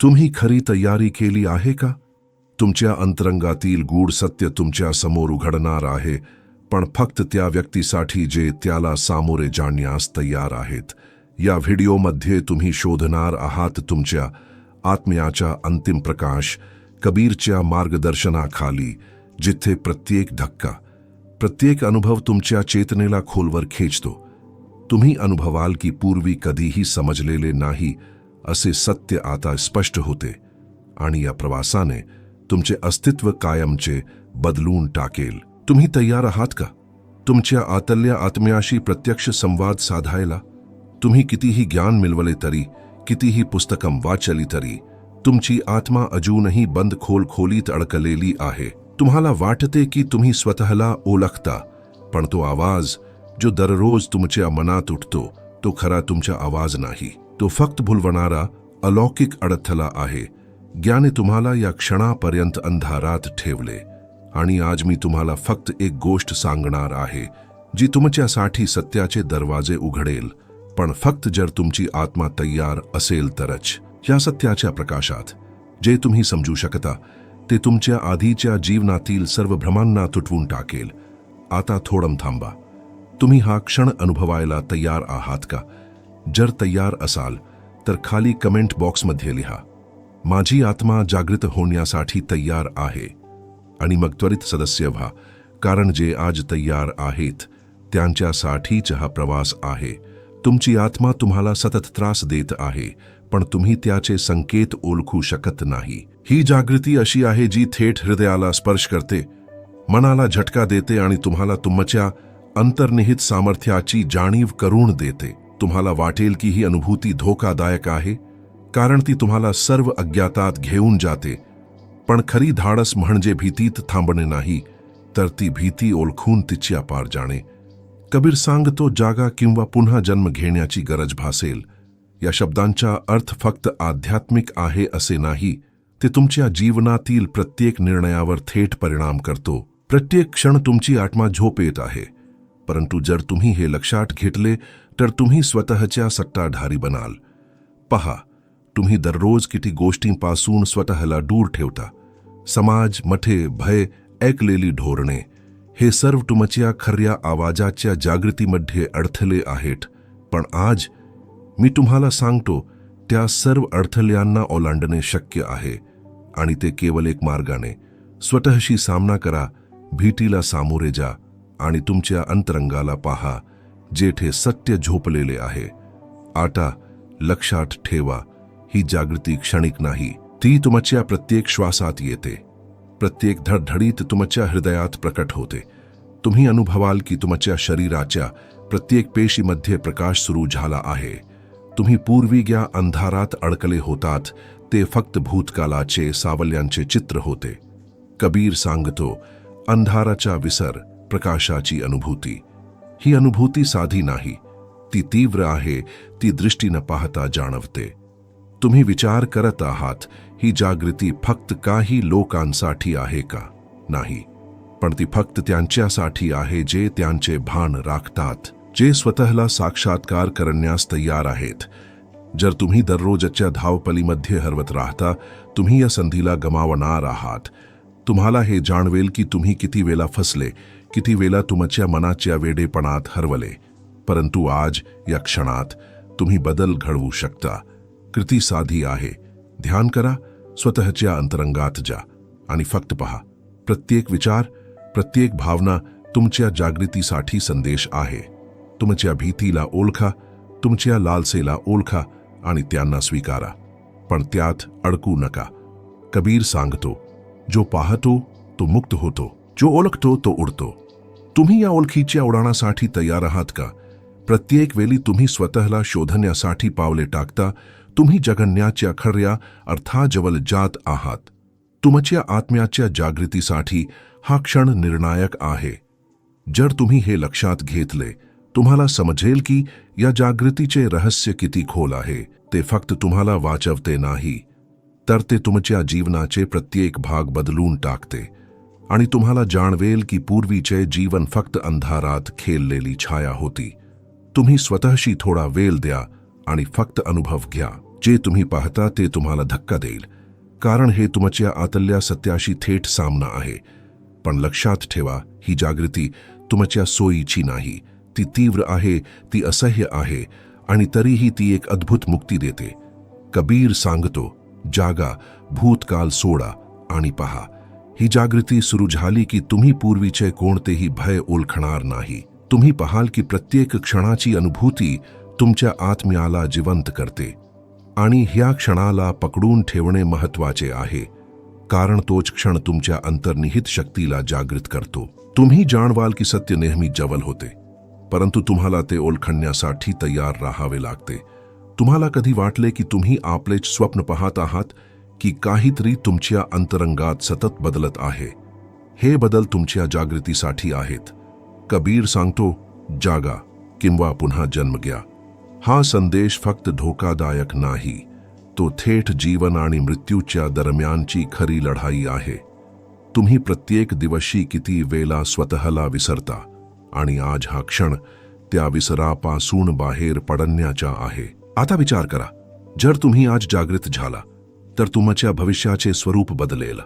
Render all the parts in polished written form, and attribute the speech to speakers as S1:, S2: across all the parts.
S1: तुम्ही खरी तयारी केली आहे का? तुमच्या अंतरंगातील गूढ सत्य तुमच्या समोर उघडणार आहे, पण फक्त त्या व्यक्तीसाठी जे त्याला सामोरे जाण्यास तयार आहेत. या व्हिडिओमध्ये तुम्ही शोधणार आहात तुमच्या आत्म्याचा अंतिम प्रकाश, कबीरच्या मार्गदर्शनाखाली, जिथे प्रत्येक धक्का, प्रत्येक अनुभव तुमच्या चेतनेला खोलवर खेचतो. तुम्ही अनुभवाल की पूर्वी कधीही समजलेले नाही असे सत्य आता स्पष्ट होते, आणि या प्रवासाने तुमचे अस्तित्व कायमचे बदलून टाकेल. तुम्ही तयार आहात का तुमच्या आतल्या आत्म्याशी प्रत्यक्ष संवाद साधायला? तुम्ही कितीही ज्ञान मिळवले तरी, कितीही पुस्तकं वाचली तरी, तुमची आत्मा अजूनही बंद खोलीत अडकलेली आहे. तुम्हाला वाटते की तुम्ही स्वतःला ओळखता, पण तो आवाज जो दररोज तुमच्या मनात उठतो, तो खरा तुमचा आवाज नाही. तो फक्त भुलवणारा अलौकिक अडथळा आहे. ज्ञाने तुम्हाला या क्षणापर्यंत अंधारात ठेवले, आणि आज मी तुम्हाला फक्त एक गोष्ट सांगणार आहे जी तुमच्यासाठी सत्याचे दरवाजे उघडेल, पण फक्त जर तुमची आत्मा तयार असेल तरच. या सत्याच्या प्रकाशात जे तुम्ही समजू शकता ते तुमच्या आधीच्या जीवनातील सर्व भ्रमांना तुटवून टाकेल. आता थोडं थांबा. तुम्ही हा क्षण अनुभवायला तयार आहात का? जर तयार असाल तर खाली कमेंट बॉक्समध्ये लिहा, माझी आत्मा जागृत होण्यासाठी तयार आहे, आणि मग त्वरित सदस्य व्हा, कारण जे आज तयार आहेत त्यांच्यासाठीच हा प्रवास आहे. तुमची आत्मा तुम्हाला सतत त्रास देत आहे, पण तुम्ही त्याचे संकेत ओळखू शकत नाही. ही जागृती अशी आहे जी थेट हृदयाला स्पर्श करते, मनाला झटका देते आणि तुम्हाला तुमच्या अंतर्निहित सामर्थ्याची जाणीव करून देते. तुम्हाला वाटेल की ही अनुभूती धोकादायक आहे, कारण ती तुम्हाला सर्व अज्ञातात घेऊन जाते, पण खरी धाडस म्हणजे भीतीत थांबणे नाही, तर ती भीती ओळखून तिच्या पार जाणे. कबीर सांगतो, जागा किंवा पुन्हा जन्म घेण्याची गरज भासेल. या शब्दांचा अर्थ फक्त आध्यात्मिक आहे असे नाही, ते तुमच्या जीवनातील प्रत्येक निर्णयावर थेट परिणाम करतो. प्रत्येक क्षण तुमची आत्मा झोपेत आहे, परंतु जर तुम्ही हे लक्षात घेतले तर तुम्ही स्वतःच्या सत्ताधारी बनाल. पहा, तुम्ही दररोज किती गोष्टींपासून स्वतःला दूर ठेवता. समाज, मठे, भय, ऐकलेली धोरणे, हे सर्व तुमच्या खऱ्या आवाजाच्या जागृतीमध्ये अडथळे आहेत. पण आज मी तुम्हाला सांगतो, त्या सर्व अडथळ्यांना ओलांडणे शक्य आहे, आणि ते केवळ एक मार्गाने. स्वतःशी सामना करा, भीतीला सामोरे जा, आणि तुमच्या अंतरंगाला पहा, जेथे सत्य झोपलेले आहे. आता लक्षात ठेवा, ही जागृती क्षणिक नाही, ती तुमच्या प्रत्येक श्वासात येते, प्रत्येक धडधडीत तुमच्या हृदयात प्रकट होते. तुम्ही अनुभवाल की तुमच्या शरीराच्या प्रत्येक पेशीमध्ये प्रकाश सुरू झाला आहे. तुम्ही पूर्वी ज्या अंधारात अडकले होतात ते फक्त भूतकालाचे सावल्यांचे चित्र होते. कबीर सांगतो, अंधाराचा विसर, प्रकाशाची अनुभूती. ही अनुभूती साधी नाही, ती तीव्र आहे, ती दृष्टीने पाहता जाणवते. तुम्ही विचार करत आहात, ही जागृती फक्त काही लोकांसाठी आहे का? नाही, पण ती फक्त त्यांच्यासाठी आहे जे त्यांचे भान राखतात, जे स्वतःला साक्षात्कार करण्यास तयार आहेत. जर तुम्ही दररोजच्या धावपलीमध्ये हरवत राहता, तुम्ही या संधीला गमावणार आहात. तुम्हाला हे जाणवेल की तुम्ही किती वेळा फसले, किती वेळा तुमच्या मनाच्या वेडेपणात हरवले. परंतु आज या क्षणात तुम्ही बदल घडवू शकता. कृती साधी आहे. ध्यान करा, स्वतःच्या अंतरंगात जा, आणि फक्त पहा. प्रत्येक विचार, प्रत्येक भावना तुमच्या जागृतीसाठी संदेश आहे. तुमच्या भीतीला ओळखा, तुमच्या लालसेला ओळखा, आणि त्यांना स्वीकारा, पण त्यात अडकू नका. कबीर सांगतो, जो पाहतो तो मुक्त होतो, जो ओळखतो तो उडतो. तुम्ही या ओळखीच्या उडाणासाठी तयार आहात का? प्रत्येक वेळी तुम्ही स्वतःला शोधण्यासाठी पावले टाकता, तुम्ही जगण्याच्या खऱ्या अर्थाजवळ जात आहात. तुमच्या आत्म्याच्या जागृतीसाठी हा क्षण निर्णायक आहे. जर तुम्ही हे लक्षात घेतले, तुम्हाला समजेल की या जागृतीचे रहस्य किती खोल आहे. ते फक्त तुम्हाला वाचवते नाही, तर ते तुमच्या जीवनाचे प्रत्येक भाग बदलून टाकते, आणि तुम्हाला जाणवेल की पूर्वीचे जीवन फक्त अंधारात खेळलेली छाया होती. तुम्ही स्वतःशी थोडा वेळ द्या आणि फक्त अनुभव घ्या. जे तुम्ही पाहता ते तुम्हाला धक्का देईल, कारण हे तुमच्या आतल्या सत्याशी थेट सामना आहे. पण लक्षात ठेवा, ही जागृती तुमच्या सोयीची नाही. ती तीव्र आहे, ती असह्य आहे, आणि तरीही ती एक अद्भुत मुक्ती देते. कबीर सांगतो, जागा, भूतकाल सोडा आणि पहा. ही जागृती सुरू झाली की तुम्ही पूर्वीचे कोणतेही भय ओळखणार नाही. तुम्ही पाहाल की प्रत्येक क्षणाची अनुभूती तुमच्या आत्म्याला जिवंत करते, आणि ह्या क्षणाला पकडून ठेवणे महत्वाचे आहे, कारण तोच क्षण तुमच्या अंतर्निहित शक्तीला जागृत करतो. तुम्ही जाणवाल की सत्य नेहमी जवळ होते, परंतु तुम्हाला ते ओळखण्यासाठी तयार राहावे लागते. तुम्हाला कधी वाटले की तुम्ही आपलेच स्वप्न पाहत आहात, की काहीतरी तुमच्या अंतरंगात सतत बदलत आहे? हे बदल तुमच्या जागृतीसाठी आहेत. कबीर सांगतो, जागा किंवा पुन्हा जन्म घ्या. हा संदेश फक्त धोकादायक नाही, तो थेट जीवन आणि मृत्यूच्या दरम्यानची खरी लढाई आहे. तुम्ही प्रत्येक दिवशी किती वेळा स्वतःला विसरता, आणि आज हा क्षण त्या विसरापासून बाहेर पडण्याचा आहे. आता विचार करा, जर तुम्ही आज जागृत झाला तर तुमच्या भविष्याचे स्वरूप बदलेल.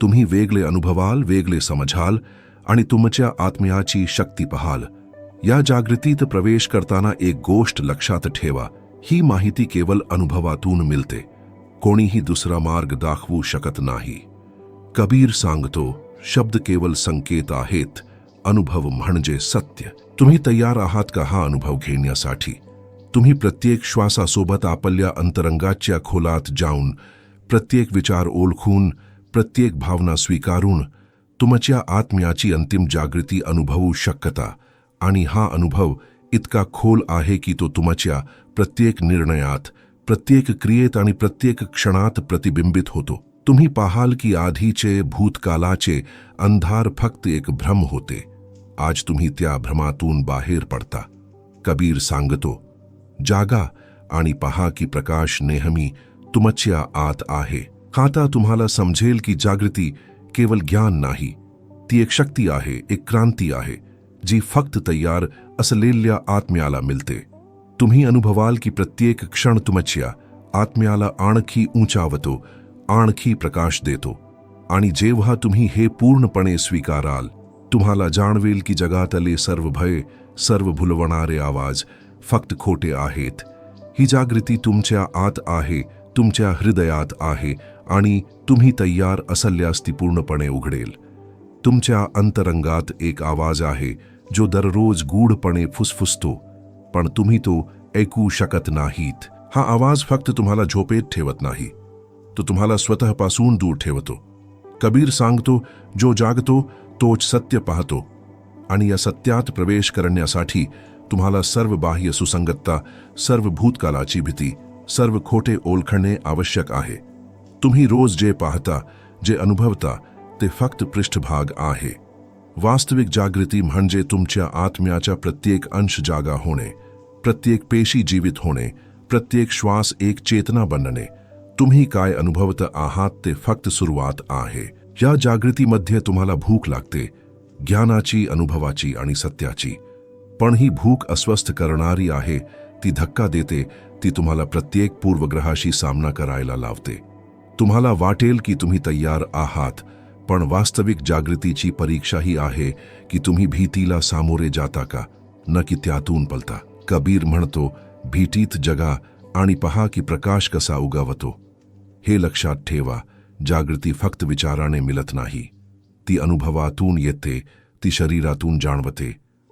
S1: तुम्ही वेगळे अनुभवाल, वेगळे समजाल, आणि तुमच्या आत्म्याची शक्ती पाहाल. या जागृतीत प्रवेश करताना एक गोष्ट लक्षात ठेवा, ही माहिती केवळ अनुभवातून मिळते. कोणीही दुसरा मार्ग दाखवू शकत नाही. कबीर सांगतो, शब्द केवळ संकेत आहेत, अनुभव म्हणजे सत्य. तुम्ही तयार आहात का हा अनुभव घेण्यासाठी? तुम्ही प्रत्येक श्वासासोबत आपल्या अंतरंगाच्या खोलात जाऊन, प्रत्येक विचार ओळखून, प्रत्येक भावना स्वीकारून तुमच्या आत्म्याची अंतिम जागृती अनुभवू शकता. आणि हा अनुभव इतका खोल आहे की तो तुमच्या प्रत्येक निर्णयात, प्रत्येक क्रियेत आणि प्रत्येक क्षणात प्रतिबिंबित होतो. तुम्ही पाहाल की आधीचे भूतकालाचे अंधार फक्त एक भ्रम होते. आज तुम्ही त्या भ्रमातून बाहेर पडता. कबीर सांगतो, जागा आणि पहा की प्रकाश नेहमी तुमच्या आत आहे. आता तुम्हाला समजेल की जागृती केवळ ज्ञान नाही, ती एक शक्ती आहे, एक क्रांती आहे, जी फक्त तयार असलेल्या आत्म्याला मिळते. तुम्ही अनुभवाल की प्रत्येक क्षण तुमच्या आत्म्याला आणखी उंचावतो, आणखी प्रकाश देतो. आणि जेव्हा तुम्ही हे पूर्णपणे स्वीकाराल, तुम्हाला जाणवेल की जगातले सर्व भय, सर्व भुलवणारे आवाज फक्त खोटे आहेत. ही जागृती तुमच्या आत आहे, तुमच्या हृदयात आहे, आणि तुम्ही तयार असल्यास ती पूर्णपणे उघडेल. तुमच्या अंतरंगात एक आवाज आहे जो दररोज गूढपणे फुसफुसतो, पण तुम्ही तो ऐकू शकत नाहीत. हा आवाज फक्त तुम्हाला झोपेत ठेवत नाही, तो तुम्हाला स्वतःपासून दूर ठेवतो. कबीर सांगतो, जो जागतो तोच सत्य पाहतो, आणि या सत्यात प्रवेश करण्यासाठी तुम्हाला सर्व बाह्य सुसंगतता, सर्व भूतकालाची भीती, सर्व खोटे ओळखणे आवश्यक आहे. तुम्ही रोज जे पाहता, जे अनुभवता, ते फक्त पृष्ठभाग आहे. वास्तविक जागृती म्हणजे तुमच्या आत्म्याचा प्रत्येक अंश जागा होणे, प्रत्येक पेशी जीवित होणे, प्रत्येक श्वास एक चेतना बनणे. तुम्ही काय अनुभवत आहात ते फक्त सुरुवात आहे. या जागृतीमध्ये तुम्हाला भूक लागते, ज्ञानाची, अनुभवाची आणि सत्याची. पण ही भूक अस्वस्थ करणारी आहे. ती धक्का देते, ती तुम्हाला प्रत्येक पूर्वग्रहाशी सामना करायला लावते. तुम्हाला वाटेल की तुम्ही तयार आहात, पण वास्तविक जागृतीची परीक्षा ही आहे की तुम्ही भीतीला सामोरे जाता का, न की त्यातून पळता. कबीर म्हणतो, भीतीत जगा आणि पहा की प्रकाश कसा उगवतो. हे लक्षात ठेवा, जागृती फक्त विचाराने मिळत नाही. ती अनुभवातून येते, ती शरीरातून जाणवते,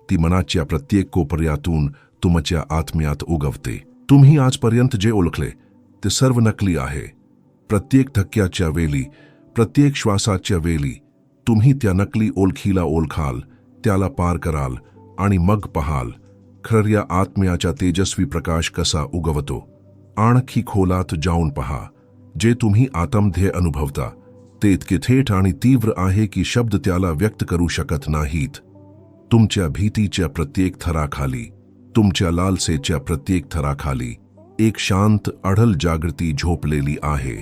S1: ती मनाच्या प्रत्येक कोपऱ्यातून तुमच्या आत्म्यात उगवते. तुम्ही आजपर्यंत जे ओळखले ते सर्व नकली आहे. प्रत्येक धक्क्याच्या वेळी, प्रत्येक श्वासाच्या वेळी तुम्ही त्या नकली ओळखीला ओळखाल, त्याला पार कराल, आणि मग पाहाल खऱ्या आत्म्याचा तेजस्वी प्रकाश कसा उगवतो. आणखी खोलात जाऊन पहा. जे तुम्ही आतमध्ये अनुभवता ते इतके थेट आणि तीव्र आहे की शब्द त्याला व्यक्त करू शकत नाहीत. तुमच्या भीतीच्या प्रत्येक थराखाली, तुमच्या लालसेच्या प्रत्येक थराखाली एक शांत अढळ जागृती झोपलेली आहे,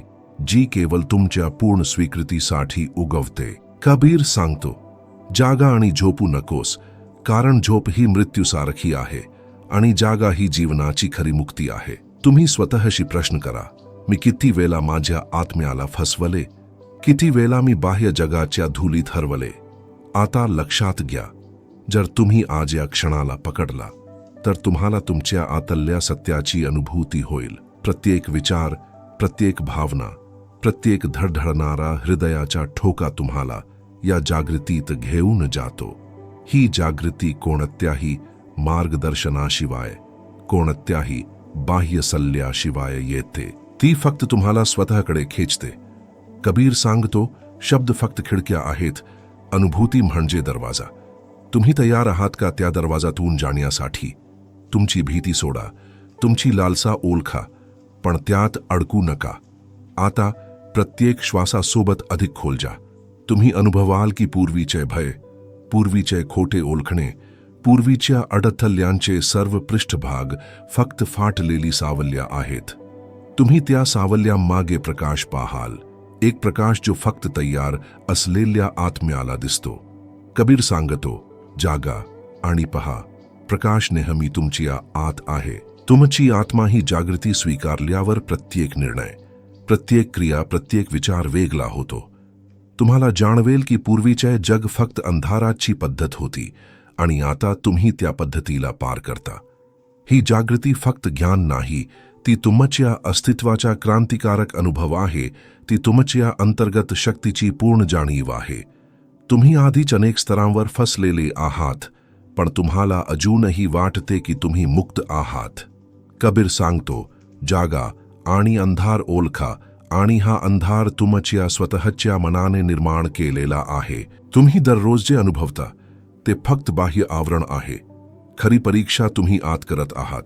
S1: जी केवळ तुमच्या पूर्ण स्वीकृतीसाठी उगवते. कबीर सांगतो, जागा आणि झोपू नकोस, कारण झोप ही मृत्यूसारखी आहे आणि जागा ही जीवनाची खरी मुक्ती आहे. तुम्ही स्वतःशी प्रश्न करा, मी किती वेळा माझ्या आत्म्याला फसवले? किती वेळा मी बाह्य जगाच्या धुलीत हरवले? आता लक्षात घ्या, जर तुम्ही आज या क्षणाला पकडला तर तुम्हाला तुमच्या आतल्या सत्याची अनुभूती होईल. प्रत्येक विचार, प्रत्येक भावना, प्रत्येक धडधडणारा हृदयाचा ठोका तुम्हाला या जागृतीत घेऊन जातो. ही जागृती कोणत्याही मार्गदर्शनाशिवाय, कोणत्याही बाह्य सल्ल्याशिवाय येते. ती फक्त तुम्हाला स्वतःकडे खेचते. कबीर सांगतो, शब्द फक्त खिडक्या आहेत, अनुभूती म्हणजे दरवाजा. तुम्ही तयार आहात का त्या दरवाजातून जाण्यासाठी? तुमची भीती सोडा, तुमची लालसा ओळखा, पण त्यात अडकू नका. आता प्रत्येक श्वासासोबत अधिक खोल जा. तुम्ही अनुभवाल की पूर्वीचे भय, पूर्वीचे खोटे ओळखणे, पूर्वीच्या अडथळ्यांचे सर्व पृष्ठभाग फक्त फाटलेली सावल्या आहेत. तुम्ही त्या सावल्यामागे प्रकाश पाहाल, एक प्रकाश जो फक्त तयार असलेल्या आत्म्याला दिसतो. कबीर सांगतो, जागा आणि पहा, प्रकाश नेहमी तुमच्या आत आहे. तुमची आत्मा ही जागृती स्वीकारल्यावर प्रत्येक निर्णय, प्रत्येक क्रिया, प्रत्येक विचार वेगळा होतो. तुम्हाला जाणवेल की पूर्वीचे जग फक्त अंधाराची पद्धत होती आणि आता तुम्ही त्या पद्धतीला पार करता. ही जागृती फक्त ज्ञान नाही, ती तुमच्या अस्तित्वाचा क्रांतिकारक अनुभव आहे. ती तुमच्या अंतर्गत शक्तीची पूर्ण जाणीव आहे. तुम्ही आधीच अनेक स्तरांवर फसलेले आहात, पण तुम्हाला अजूनही वाटते की तुम्ही मुक्त आहात. कबीर सांगतो, जागा आणि अंधार ओळखा, आणि हा अंधार तुमच्या स्वतःच्या मनाने निर्माण केलेला आहे. तुम्ही दररोज जे अनुभवता ते फक्त बाह्य आवरण आहे. खरी परीक्षा तुम्ही आत करत आहात.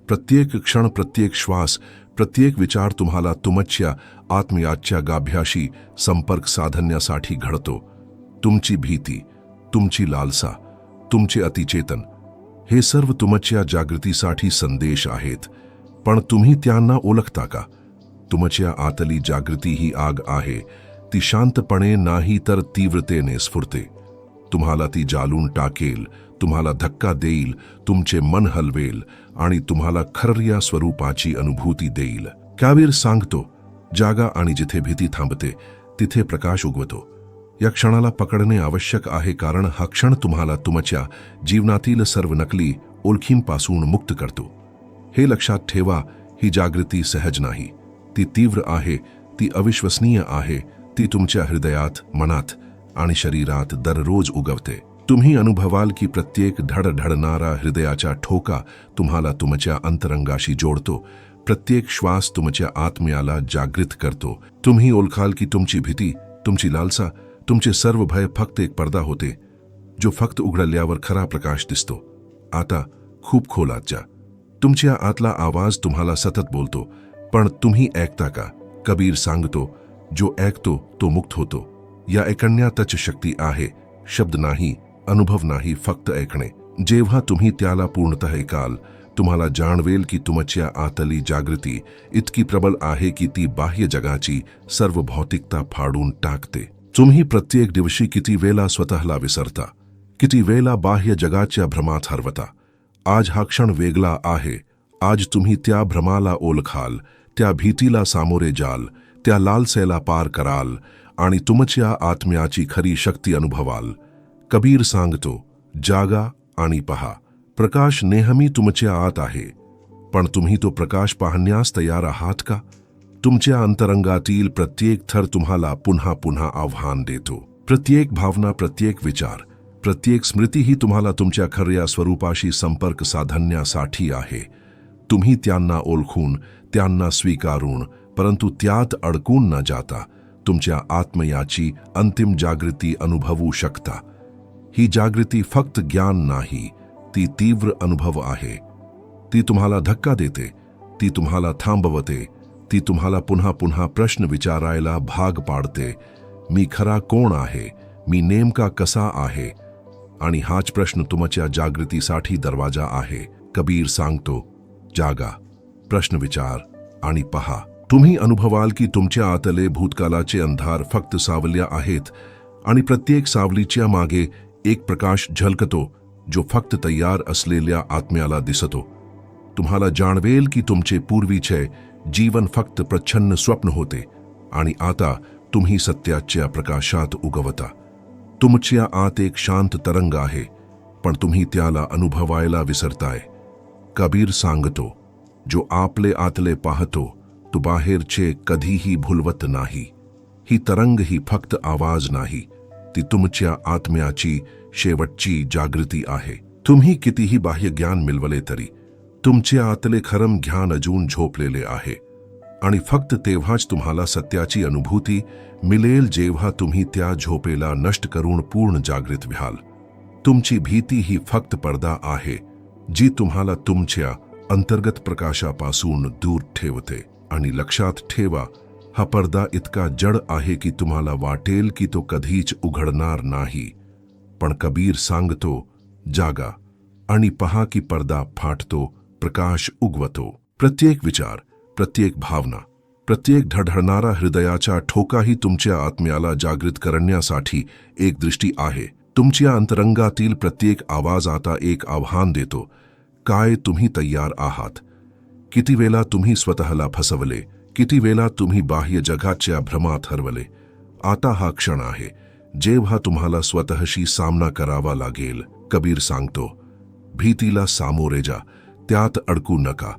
S1: प्रत्येक क्षण, प्रत्येक श्वास, प्रत्येक विचार तुम्हाला तुमच्या आत्म्याच्या गाभ्याशी संपर्क साधण्यासाठी घडतो. तुमची भीती, तुमची लालसा, तुमचे अतिचेतन, हे सर्व तुमच्या जागृतीसाठी संदेश आहेत. पण तुम्ही त्यांना ओळखता का? तुमच्या आतली जागृती ही आग आहे. ती शांतपणे नाही तर तीव्रतेने स्फुरते. तुम्हाला ती जाळून टाकेल, तुम्हाला धक्का देईल, तुमचे मन हलवेल आणि तुम्हाला खऱ्या स्वरूपाची अनुभूती देईल. कबीर सांगतो, जागा आणि जिथे भीती थांबते तिथे प्रकाश उगवतो. या क्षणाला पकडणे आवश्यक आहे, कारण हा क्षण तुम्हाला तुमच्या जीवनातील सर्व नकली ओळखींपासून मुक्त करतो. हे लक्षात ठेवा, ही जागृती सहज नाही. ती तीव्र आहे, ती अविश्वसनीय आहे. ती तुमच्या हृदयात, मनात आणि शरीरात दररोज उगवते. तुम्ही अनुभवाल की प्रत्येक धडधडणारा हृदयाचा ठोका तुम्हाला तुमच्या अंतरंगाशी जोडतो. प्रत्येक श्वास तुमच्या आत्म्याला जागृत करतो. तुम्ही ओळखाल की तुमची भीती, तुमची लालसा, तुमचे सर्व भय फक्त एक पडदा होते, जो फक्त उघडल्यावर खरा प्रकाश दिसतो. आता खूप खोलात जा. तुमच्या आतला आवाज तुम्हाला सतत बोलतो, पण तुम्ही ऐकता का? कबीर सांगतो, जो ऐकतो तो मुक्त होतो. या ऐकण्यातच शक्ती आहे. शब्द नाही, अनुभव नाही, फक्त ऐकणे. जेव्हा तुम्ही त्याला पूर्णतः ऐकाल, तुम्हाला जाणवेल की तुमच्या आतली जागृती इतकी प्रबल आहे की ती बाह्य जगाची सर्व भौतिकता फाडून टाकते. तुम्ही प्रत्येक दिवशी किती वेळा स्वतःला विसरता, किती वेळा बाह्य जगाच्या भ्रमात हरवता. आज हा क्षण वेगळा आहे. आज तुम्ही त्या भ्रमाला ओळखाल, त्या भीतीला सामोरे जाल, त्या लालसेला पार कराल आणि तुमच्या आत्म्याची खरी शक्ती अनुभवाल. कबीर सांगतो, जागा आणि पहा, प्रकाश नेहमी तुमच्या आत आहे. पण तुम्ही तो प्रकाश पाहण्यास तयार आहात का? तुमच्या अंतरंगातील प्रत्येक थर तुम्हाला पुन्हा पुन्हा आव्हान देतो. प्रत्येक भावना, प्रत्येक विचार, प्रत्येक स्मृती ही तुम्हाला तुमच्या खऱ्या स्वरूपाशी संपर्क साधण्यासाठी आहे. तुम्ही त्यांना ओळखून, त्यांना स्वीकारून, परंतु त्यात अडकून न जाता तुमच्या आत्म्याची अंतिम जागृती अनुभवू शकता. ही जागृती फक्त ज्ञान नाही, ती तीव्र अनुभव आहे. ती तुम्हाला धक्का देते, ती तुम्हाला थांबवते, ती तुम्हाला पुन्हा पुन्हा प्रश्न विचारायला भाग पाडते. मी खरा कोण आहे? मी नेमका कसा आहे? आणि हाच प्रश्न तुमच्या जागृतीसाठी दरवाजा आहे. कबीर सांगतो, जागा, प्रश्न विचार आणि पहा. तुम्ही अनुभवाल की तुमच्या आतले भूतकालाचे अंधार फक्त सावल्या आहेत आणि प्रत्येक सावलीच्या मागे एक प्रकाश झलकतो, जो फक्त तयार असलेल्या आत्म्याला दिसतो. तुम्हाला जाणवेल की तुमचे पूर्वीचे जीवन फक्त प्रच्छन्न स्वप्न होते आणि आता तुम्ही सत्याच्या प्रकाशात उगवता. तुमच्या आत एक शांत तरंग आहे, पण तुम्ही त्याला अनुभवायला विसरताय. कबीर सांगतो, जो आपले आतले पाहतो तो बाहेरचे कधीही भुलवत नाही. ही तरंग ही फक्त आवाज नाही, ती तुमच्या आत्म्याची शेवटची जागृती आहे. तुम्ही कितीही बाह्य ज्ञान मिळवले तरी तुमच्या आतले खरं ज्ञान अजून झोपलेले आहे आणि फक्त तेव्हाच तुम्हाला सत्याची अनुभूती मिळेल जेव्हा तुम्ही त्या झोपेला नष्ट करून पूर्ण जागृत व्हाल. तुमची भीती ही फक्त पडदा आहे जी तुम्हाला तुमच्या अंतर्गत प्रकाशापासून दूर ठेवते. आणि लक्षात ठेवा, हा पडदा इतका जड आहे की तुम्हाला वाटेल की तो कधीच उघडणार नाही. पण कबीर सांगतो, जागा आणि पहा की पडदा फाटतो, प्रकाश उगवतो. प्रत्येक विचार, प्रत्येक भावना, प्रत्येक धडधडणारा हृदयाचा ठोकाही तुमच्या आत्म्याला जागृत करण्यासाठी एक दृष्टी आहे. तुमच्या अंतरंगातील प्रत्येक आवाज आता एक आव्हान देतो. काय तुम्ही तयार आहात? किती वेळा तुम्ही स्वतःला फसवले, किती वेळा तुम्ही बाह्य जगाच्या भ्रमात हरवले. आता हा क्षण आहे जेव्हा तुम्हाला स्वतःशी सामना करावा लागेल. कबीर सांगतो, भीतीला सामोरे जा, त्यात अडकू नका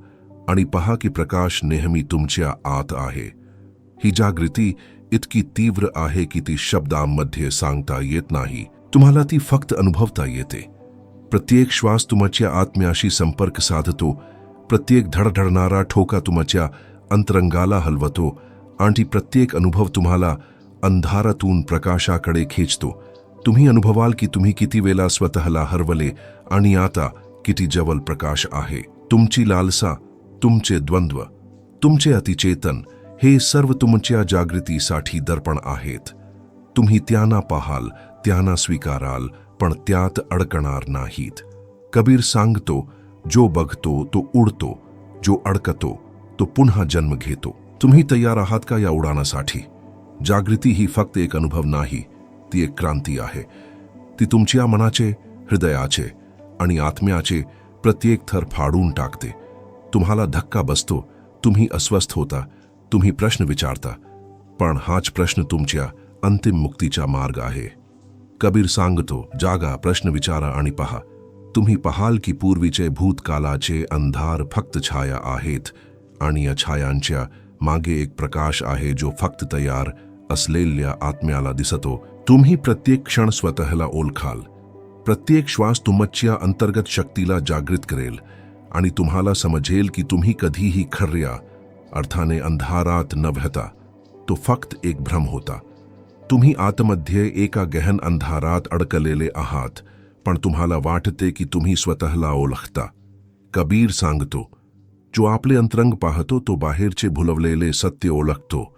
S1: आणि पहा की प्रकाश नेहमी तुमच्या आत आहे. ही जागृती इतकी तीव्र आहे की ती शब्दांमध्ये सांगता येत नाही. तुम्हाला ती फक्त अनुभवता येते. प्रत्येक श्वास तुमच्या आत्म्याशी संपर्क साधतो, प्रत्येक धडधडणारा ठोका तुमच्या अंतरंगाला हलवतो आणि प्रत्येक अनुभव तुम्हाला अंधारातून प्रकाशाकडे खेचतो. तुम्ही अनुभवाल की तुम्ही किती वेळा स्वतःला हरवले आणि आता किती जवळ प्रकाश आहे. तुमची लालसा, तुमचे द्वंद्व, तुमचे अतिचेतन हे सर्व तुमच्या जागृतीसाठी दर्पण आहेत. तुम्ही त्यांना पाहाल, त्यांना स्वीकाराल, पण त्यात अडकणार नाहीत. कबीर सांगतो, जो बघतो तो उडतो, जो अडकतो तो पुन्हा जन्म घेतो. तुम्ही तयार आहात का या उडाणासाठी? जागृती ही फक्त एक अनुभव नाही, ती एक क्रांती आहे. ती तुमच्या मनाचे, हृदयाचे आणि आत्म्याचे प्रत्येक थर फाडून टाकते. तुम्हाला धक्का बसतो, तुम्ही अस्वस्थ होता, तुम्ही प्रश्न विचारता, पण हाच प्रश्न तुमच्या अंतिम मुक्तीचा मार्ग आहे. कबीर सांगतो, जागा, प्रश्न विचारा आणि पहा. तुम्ही पाहाल की पूर्वीचे भूतकालाचे अंधार फक्त छाया आहेत आणि या छायांच्या मागे एक प्रकाश आहे जो फक्त तयार असलेल्या आत्म्याला दिसतो. तुम्ही प्रत्येक क्षण स्वतःला ओळखाल, प्रत्येक श्वास तुमच्या अंतर्गत शक्तीला जागृत करेल आणि तुम्हाला समजेल की तुम्ही कधीही खऱ्या अर्थाने अंधारात न व्हता. तो फक्त एक भ्रम होता. तुम्ही आतमध्ये एका गहन अंधारात अडकलेले आहात, पण तुम्हाला वाटते की तुम्ही स्वतःला ओळखता. कबीर सांगतो, जो आपले अंतरंग पाहतो तो बाहेरचे भुलवलेले सत्य ओळखतो.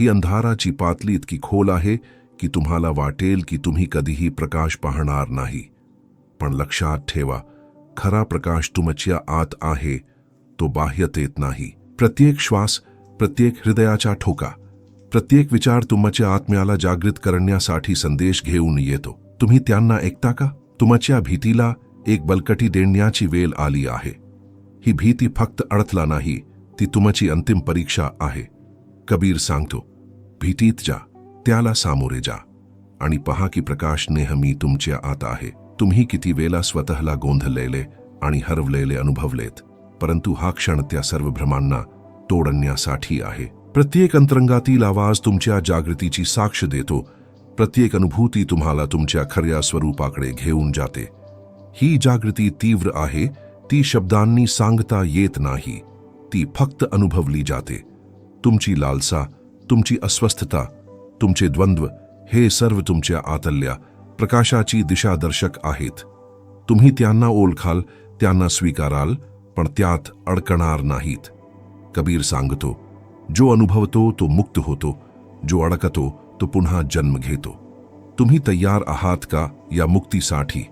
S1: ही अंधाराची पातळी इतकी खोल आहे की तुम्हाला वाटेल की तुम्ही कधीही प्रकाश पाहणार नाही. पण लक्षात ठेवा, खरा प्रकाश तुमच्या आत आहे, तो बाह्यतेत नाही. प्रत्येक श्वास, प्रत्येक हृदयाचा ठोका, प्रत्येक विचार तुमच्या आत्म्याला जागृत करण्यासाठी संदेश घेऊन येतो. तुम्ही त्यांना ऐकता का? तुमच्या भीतीला एक बलकटी देण्याची वेळ आली आहे. ही भीती फक्त अडथळा नाही, ती तुमची अंतिम परीक्षा आहे. कबीर सांगतो, भीतीत जा, त्याला सामोरे जा आणि पहा की प्रकाश नेहमी तुमच्या आत आहे. तुम्ही किती वेळा स्वतःला गोंधळलेले आणि हरवलेले अनुभवलेत, परंतु हा क्षण त्या सर्व भ्रमांना तोडण्यासाठी आहे. प्रत्येक अंतरंगातील आवाज तुमच्या जागृतीची साक्ष देतो. प्रत्येक अनुभूती तुम्हाला तुमच्या खऱ्या स्वरूपाकडे घेऊन जाते. ही जागृती तीव्र आहे, ती शब्दांनी सांगता येत नाही, ती फक्त अनुभवली जाते. तुमची लालसा, तुमची अस्वस्थता, तुमचे द्वंद्व हे सर्व तुमच्या आतल्या प्रकाशाची दिशादर्शक आहेत. तुम्ही त्यांना ओळखाल, त्यांना स्वीकाराल, पण त्यात अडकणार नाहीत. कबीर सांगतो, जो अनुभवतो तो मुक्त होतो, जो अडकतो तो पुन्हा जन्म घेतो. तुम्ही तयार आहात का या मुक्तीसाठी?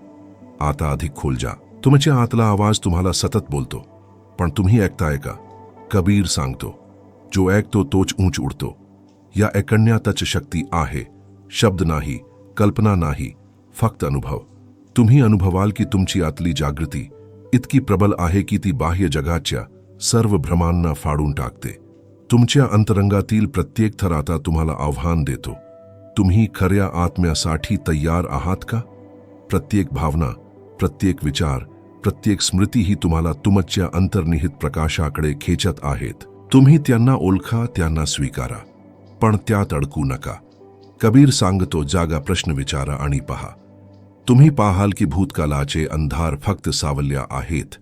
S1: आता अधिक खोल जा. तुमच्या आतला आवाज तुम्हाला सतत बोलतो, पण तुम्ही ऐकताय का? कबीर सांगतो, जो ऐकतो तोच उंच उडतो. या ऐकण्यातच शक्ती आहे, शब्द नाही, कल्पना नाही, फक्त अनुभव. तुम्ही अनुभवाल की तुमची आतली जागृती इतकी प्रबल आहे की ती बाह्य जगाच्या सर्व भ्रमांना फाडून टाकते. तुमच्या अंतरंगातील प्रत्येक थर आता तुम्हाला आव्हान देतो. तुम्ही खऱ्या आत्म्यासाठी तयार आहात का? प्रत्येक भावना, प्रत्येक विचार, प्रत्येक स्मृती ही तुम्हाला तुमच्या अंतर्निहित प्रकाशाकडे खेचत आहेत. तुम्ही त्यांना ओळखा, त्यांना स्वीकारा, पण त्यात अडकू नका. कबीर सांगतो, जागा, प्रश्न विचारा आणि पहा. तुम्ही पाहाल की भूतकाळाचे अंधार फक्त सावल्या आहेत.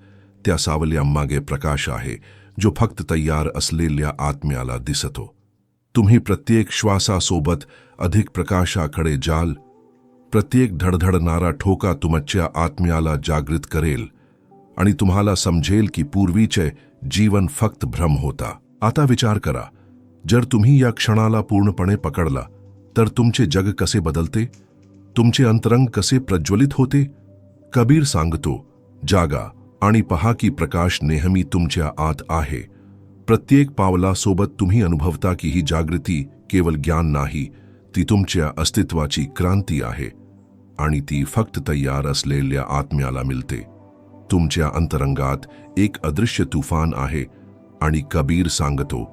S1: त्या सावल्यामागे प्रकाश आहे, जो फक्त तयार असलेल्या आत्म्याला दिसतो. तुम्ही प्रत्येक श्वासासोबत अधिक प्रकाशाकडे जाल. प्रत्येक धडधडणारा ठोका तुमच्या आत्म्याला जागृत करेल आणि तुम्हाला समजेल की पूर्वीचे जीवन फक्त भ्रम होता. आता विचार करा, जर तुम्ही या क्षणाला पूर्णपणे पकडला तर तुमचे जग कसे बदलते? तुमचे अंतरंग कसे प्रज्वलित होते? कबीर सांगतो, जागा आणि पहा की प्रकाश नेहमी तुमच्या आत आहे. प्रत्येक पावलासोबत तुम्ही अनुभवता की ही जागृती केवळ ज्ञान नाही, ती तुमच्या अस्तित्वाची क्रांती आहे आणि ती फक्त तयार असलेल्या आत्म्याला मिळते. तुमच्या अंतरंगात एक अदृश्य तुफान आहे आणि कबीर सांगतो,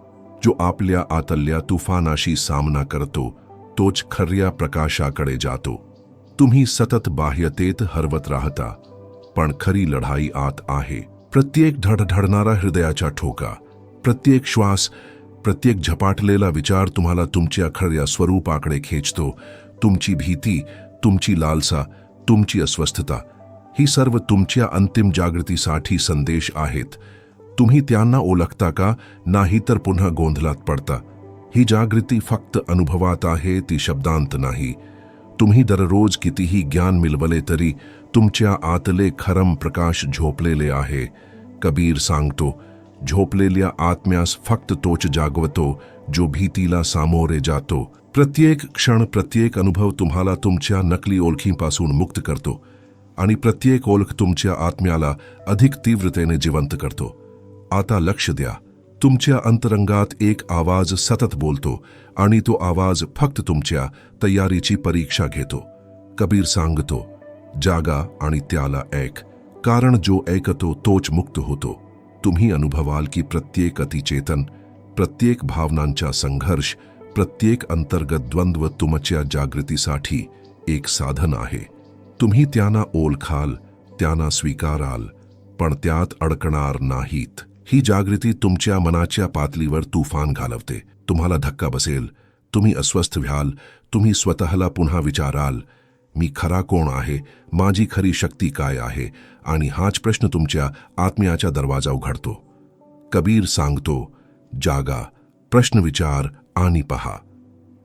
S1: जो आपल्या आतल्या तुफानाशी सामना करतो तोच खऱ्या प्रकाशाकडे जातो. तुम्ही सतत बाह्यतेत हरवत राहता, पण खरी लढाई आत आहे. प्रत्येक धडधडणारा हृदयाचा ठोका, प्रत्येक श्वास, प्रत्येक झपाटलेला विचार तुम्हाला तुमच्या खऱ्या स्वरूपाकडे खेचतो. तुमची भीती, तुमची लालसा, तुमची अस्वस्थता, ही सर्व तुमच्या अंतिम जागृतीसाठी संदेश आहेत. तुम्ही त्यांना ओळखता का? नाही तर पुन्हा गोंधळात पडता. ही जागृती फक्त अनुभवात आहे, ती शब्दांत नाही. तुम्ही दररोज कितीही ज्ञान मिळवले तरी तुमच्या आतले खरम प्रकाश झोपलेले आहे. कबीर सांगतो, झोपलेल्या आत्म्यास फक्त तोच जागवतो जो भीतीला सामोरे जातो. प्रत्येक क्षण, प्रत्येक अनुभव तुम्हाला तुमच्या नकली ओळखीपासून मुक्त करतो आणि प्रत्येक ओळख तुमच्या आत्म्याला अधिक तीव्रतेने जिवंत करतो. आता लक्ष द्या, तुमच्या अंतरंगात एक आवाज सतत बोलतो आणि तो आवाज फक्त तुमच्या तयारीची परीक्षा घेतो. कबीर सांगतो, जागा आणि त्याला ऐक, कारण जो ऐकतो तोच मुक्त होतो. तुम्ही अनुभवाल की प्रत्येक अतिचेतन, प्रत्येक भावनांचा संघर्ष, प्रत्येक अंतर्गत द्वंद्व तुमच्या जागृतीसाठी एक साधन आहे. तुम्ही त्यांना ओळखाल, त्यांना स्वीकाराल, पण त्यात अडकणार नाहीत. ही जागृती तुमच्या मनाच्या पातळीवर तुफान घालवते. तुम्हाला धक्का बसेल, तुम्ही अस्वस्थ व्हाल, तुम्ही स्वतःला पुन्हा विचाराल, मी खरा कोण आहे, माझी खरी शक्ती काय आहे, आणि हाच प्रश्न तुमच्या आत्म्याचा दरवाजा उघडतो. कबीर सांगतो, जागा, प्रश्न विचार आणि पहा.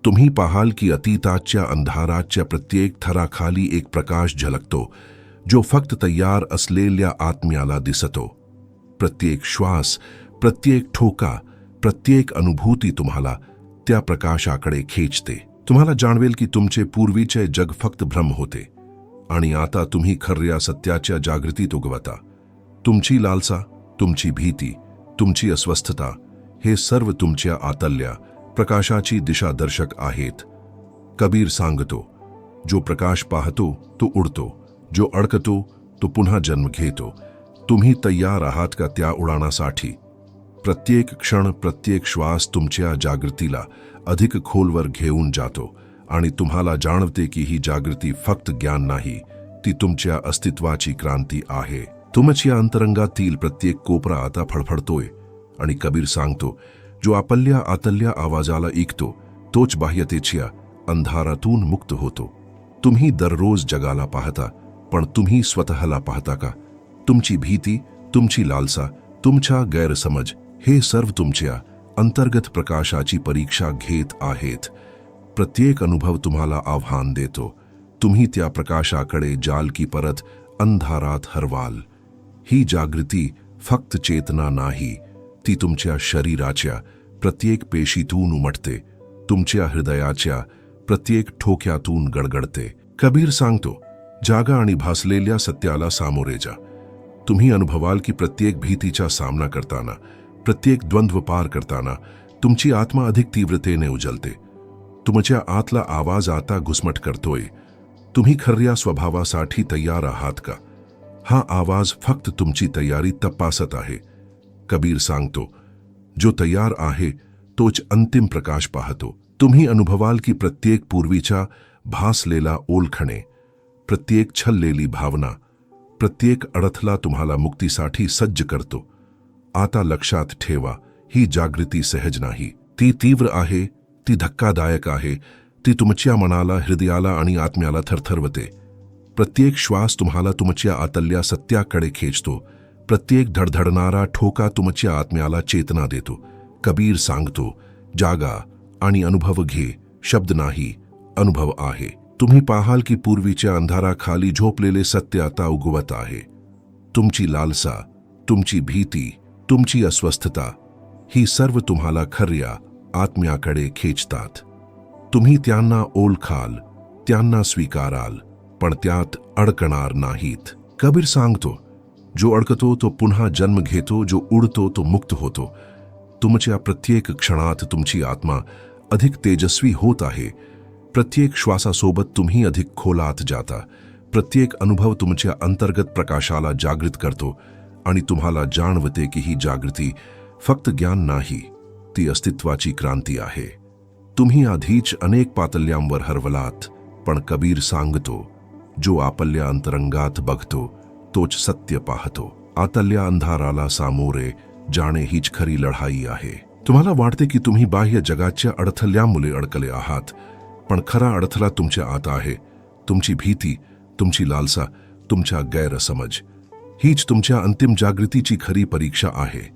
S1: तुम्ही पाहाल की अतीताच्या अंधाराच्या प्रत्येक थराखाली एक प्रकाश झलकतो, जो फक्त तयार असलेल्या आत्म्याला दिसतो. प्रत्येक श्वास, प्रत्येक ठोका, प्रत्येक अनुभूती तुम्हाला त्या प्रकाशाकडे खेचते. तुम्हाला जाणवेल की तुमचे पूर्वीचे जग फक्त भ्रम होते आणि आता तुम्ही खऱ्या सत्याच्या जागृतीत उगवता. तुमची लालसा, तुमची भीती, तुमची अस्वस्थता, हे सर्व तुमच्या आतल्या प्रकाशाची दिशादर्शक आहेत. कबीर सांगतो, जो प्रकाश पाहतो तो उडतो, जो अडकतो तो पुन्हा जन्म घेतो. तुम्ही तयार आहात का त्या उडाणासाठी? प्रत्येक क्षण, प्रत्येक श्वास तुमच्या जागृतीला अधिक खोलवर घेऊन जातो आणि तुम्हाला जाणवते की ही जागृती फक्त ज्ञान नाही, ती तुमच्या अस्तित्वाची क्रांती आहे. तुमच्या अंतरंगातील प्रत्येक कोपरा आता फडफडतोय आणि कबीर सांगतो, जो आपल्या आतल्या आवाजाला ऐकतो तोच बाह्यतेच्या अंधारातून मुक्त होतो. तुम्ही दररोज जगाला पाहता, पण तुम्ही स्वतःला पाहता का? तुमची भीती, तुमची लालसा, तुमचा गैरसमज, हे सर्व तुमच्या अंतर्गत प्रकाशाची परीक्षा घेत आहेत. प्रत्येक अनुभव तुम्हाला आव्हान देतो. तुम्ही त्या प्रकाशाकडे जाल की परत अंधारात हरवाल. ही जागृती फक्त चेतना नाही, ती तुमच्या शरीराच्या प्रत्येक पेशीतून उमटते, तुमच्या हृदयाच्या प्रत्येक ठोक्यातून गडगडते. कबीर सांगतो, जागा आणि भासलेल्या सत्याला सामोरे जा. तुम्ही अनुभवाल की प्रत्येक भीतीचा सामना करताना, प्रत्येक द्वंद्व पार करताना तुमची आत्मा अधिक तीव्रतेने उजलते. तुमच्या आतला आवाज आता घुसमट करतोय, तुम्ही खऱ्या स्वभावासाठी तयार आहात का? हा आवाज फक्त तुमची तयारी तपासत आहे. कबीर सांगतो, जो तयार आहे तोच अंतिम प्रकाश पाहतो. तुम्ही अनुभवाल की प्रत्येक पूर्वीचा भासलेला ओळखणे, प्रत्येक छललेली भावना, प्रत्येक अडथळा तुम्हाला मुक्तीसाठी सज्ज करतो. आता लक्षात ठेवा, ही जागृती सहज नाही. ती तीव्र आहे, ती धक्कादायक आहे, ती तुमच्या मनाला, हृदयाला आणि आत्म्याला थरथरवते. प्रत्येक श्वास तुम्हाला तुमच्या आतल्या सत्याकडे खेचतो. प्रत्येक धडधडणारा ठोका तुमच्या आत्म्याला चेतना देतो. कबीर सांगतो, जागा आणि अनुभव घे. शब्द नाही, अनुभव आहे. तुम्ही पाहाल की पूर्वीच्या अंधाराखाली झोपलेले सत्य आता उगवत आहे. तुमची लालसा, तुमची भीती, तुमची अस्वस्थता, ही सर्व तुम्हाला खऱ्या आत्म्याकडे खेचतात. तुम्ही त्यांना ओळखाल, त्यांना स्वीकाराल, पण त्यात अडकणार नाहीत. कबीर सांगतो, जो अडकतो तो पुन्हा जन्म घेतो, जो उडतो तो मुक्त होतो. तुमच्या प्रत्येक क्षणात तुमची आत्मा अधिक तेजस्वी होत आहे. प्रत्येक श्वासासोबत तुम्ही अधिक खोलात जाता. प्रत्येक अनुभव तुमच्या अंतर्गत प्रकाशाला जागृत करतो आणि तुम्हाला जाणवते की ही जागृती फक्त ज्ञान नाही, ती अस्तित्वाची क्रांती आहे. तुम्ही आधीच अनेक पातळ्यांवर हरवलात, पण कबीर सांगतो, जो आपल्या अंतरंगात बघतो तोच सत्य पाहतो. आतल्या अंधाराला सामोरे जाणे हीच खरी लढाई आहे. तुम्हाला वाटते की तुम्ही बाह्य जगाच्या अडथळ्यामुळे अडकले आहात, पण खरा अडथळा तुमच्या आत आहे. तुमची भीती, तुमची लालसा, तुमचा गैरसमज. हीच तुमच्या अंतिम जागृतीची खरी परीक्षा आहे.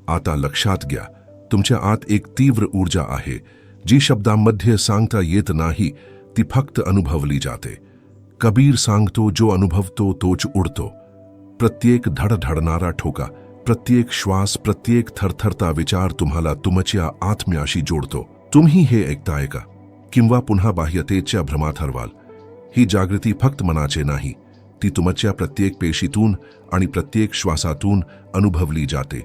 S1: आता लक्षात घ्या, तुमच्या आत एक तीव्र ऊर्जा आहे, जी शब्दांमध्ये सांगता येत नाही, ती फक्त अनुभवली जाते. कबीर सांगतो, जो अनुभवतो तोच उडतो. प्रत्येक धडधडणारा ठोका, प्रत्येक श्वास, प्रत्येक थरथरता विचार तुम्हाला तुमच्या आत्म्याशी जोडतो. तुम्ही हे ऐकताय का? किंवा पुन्हा बाह्यतेच्या भ्रमात हरवाल? ही जागृती फक्त मनाचे नाही, ती तुमच्या प्रत्येक पेशीतून आणि प्रत्येक श्वासातून अनुभवली जाते.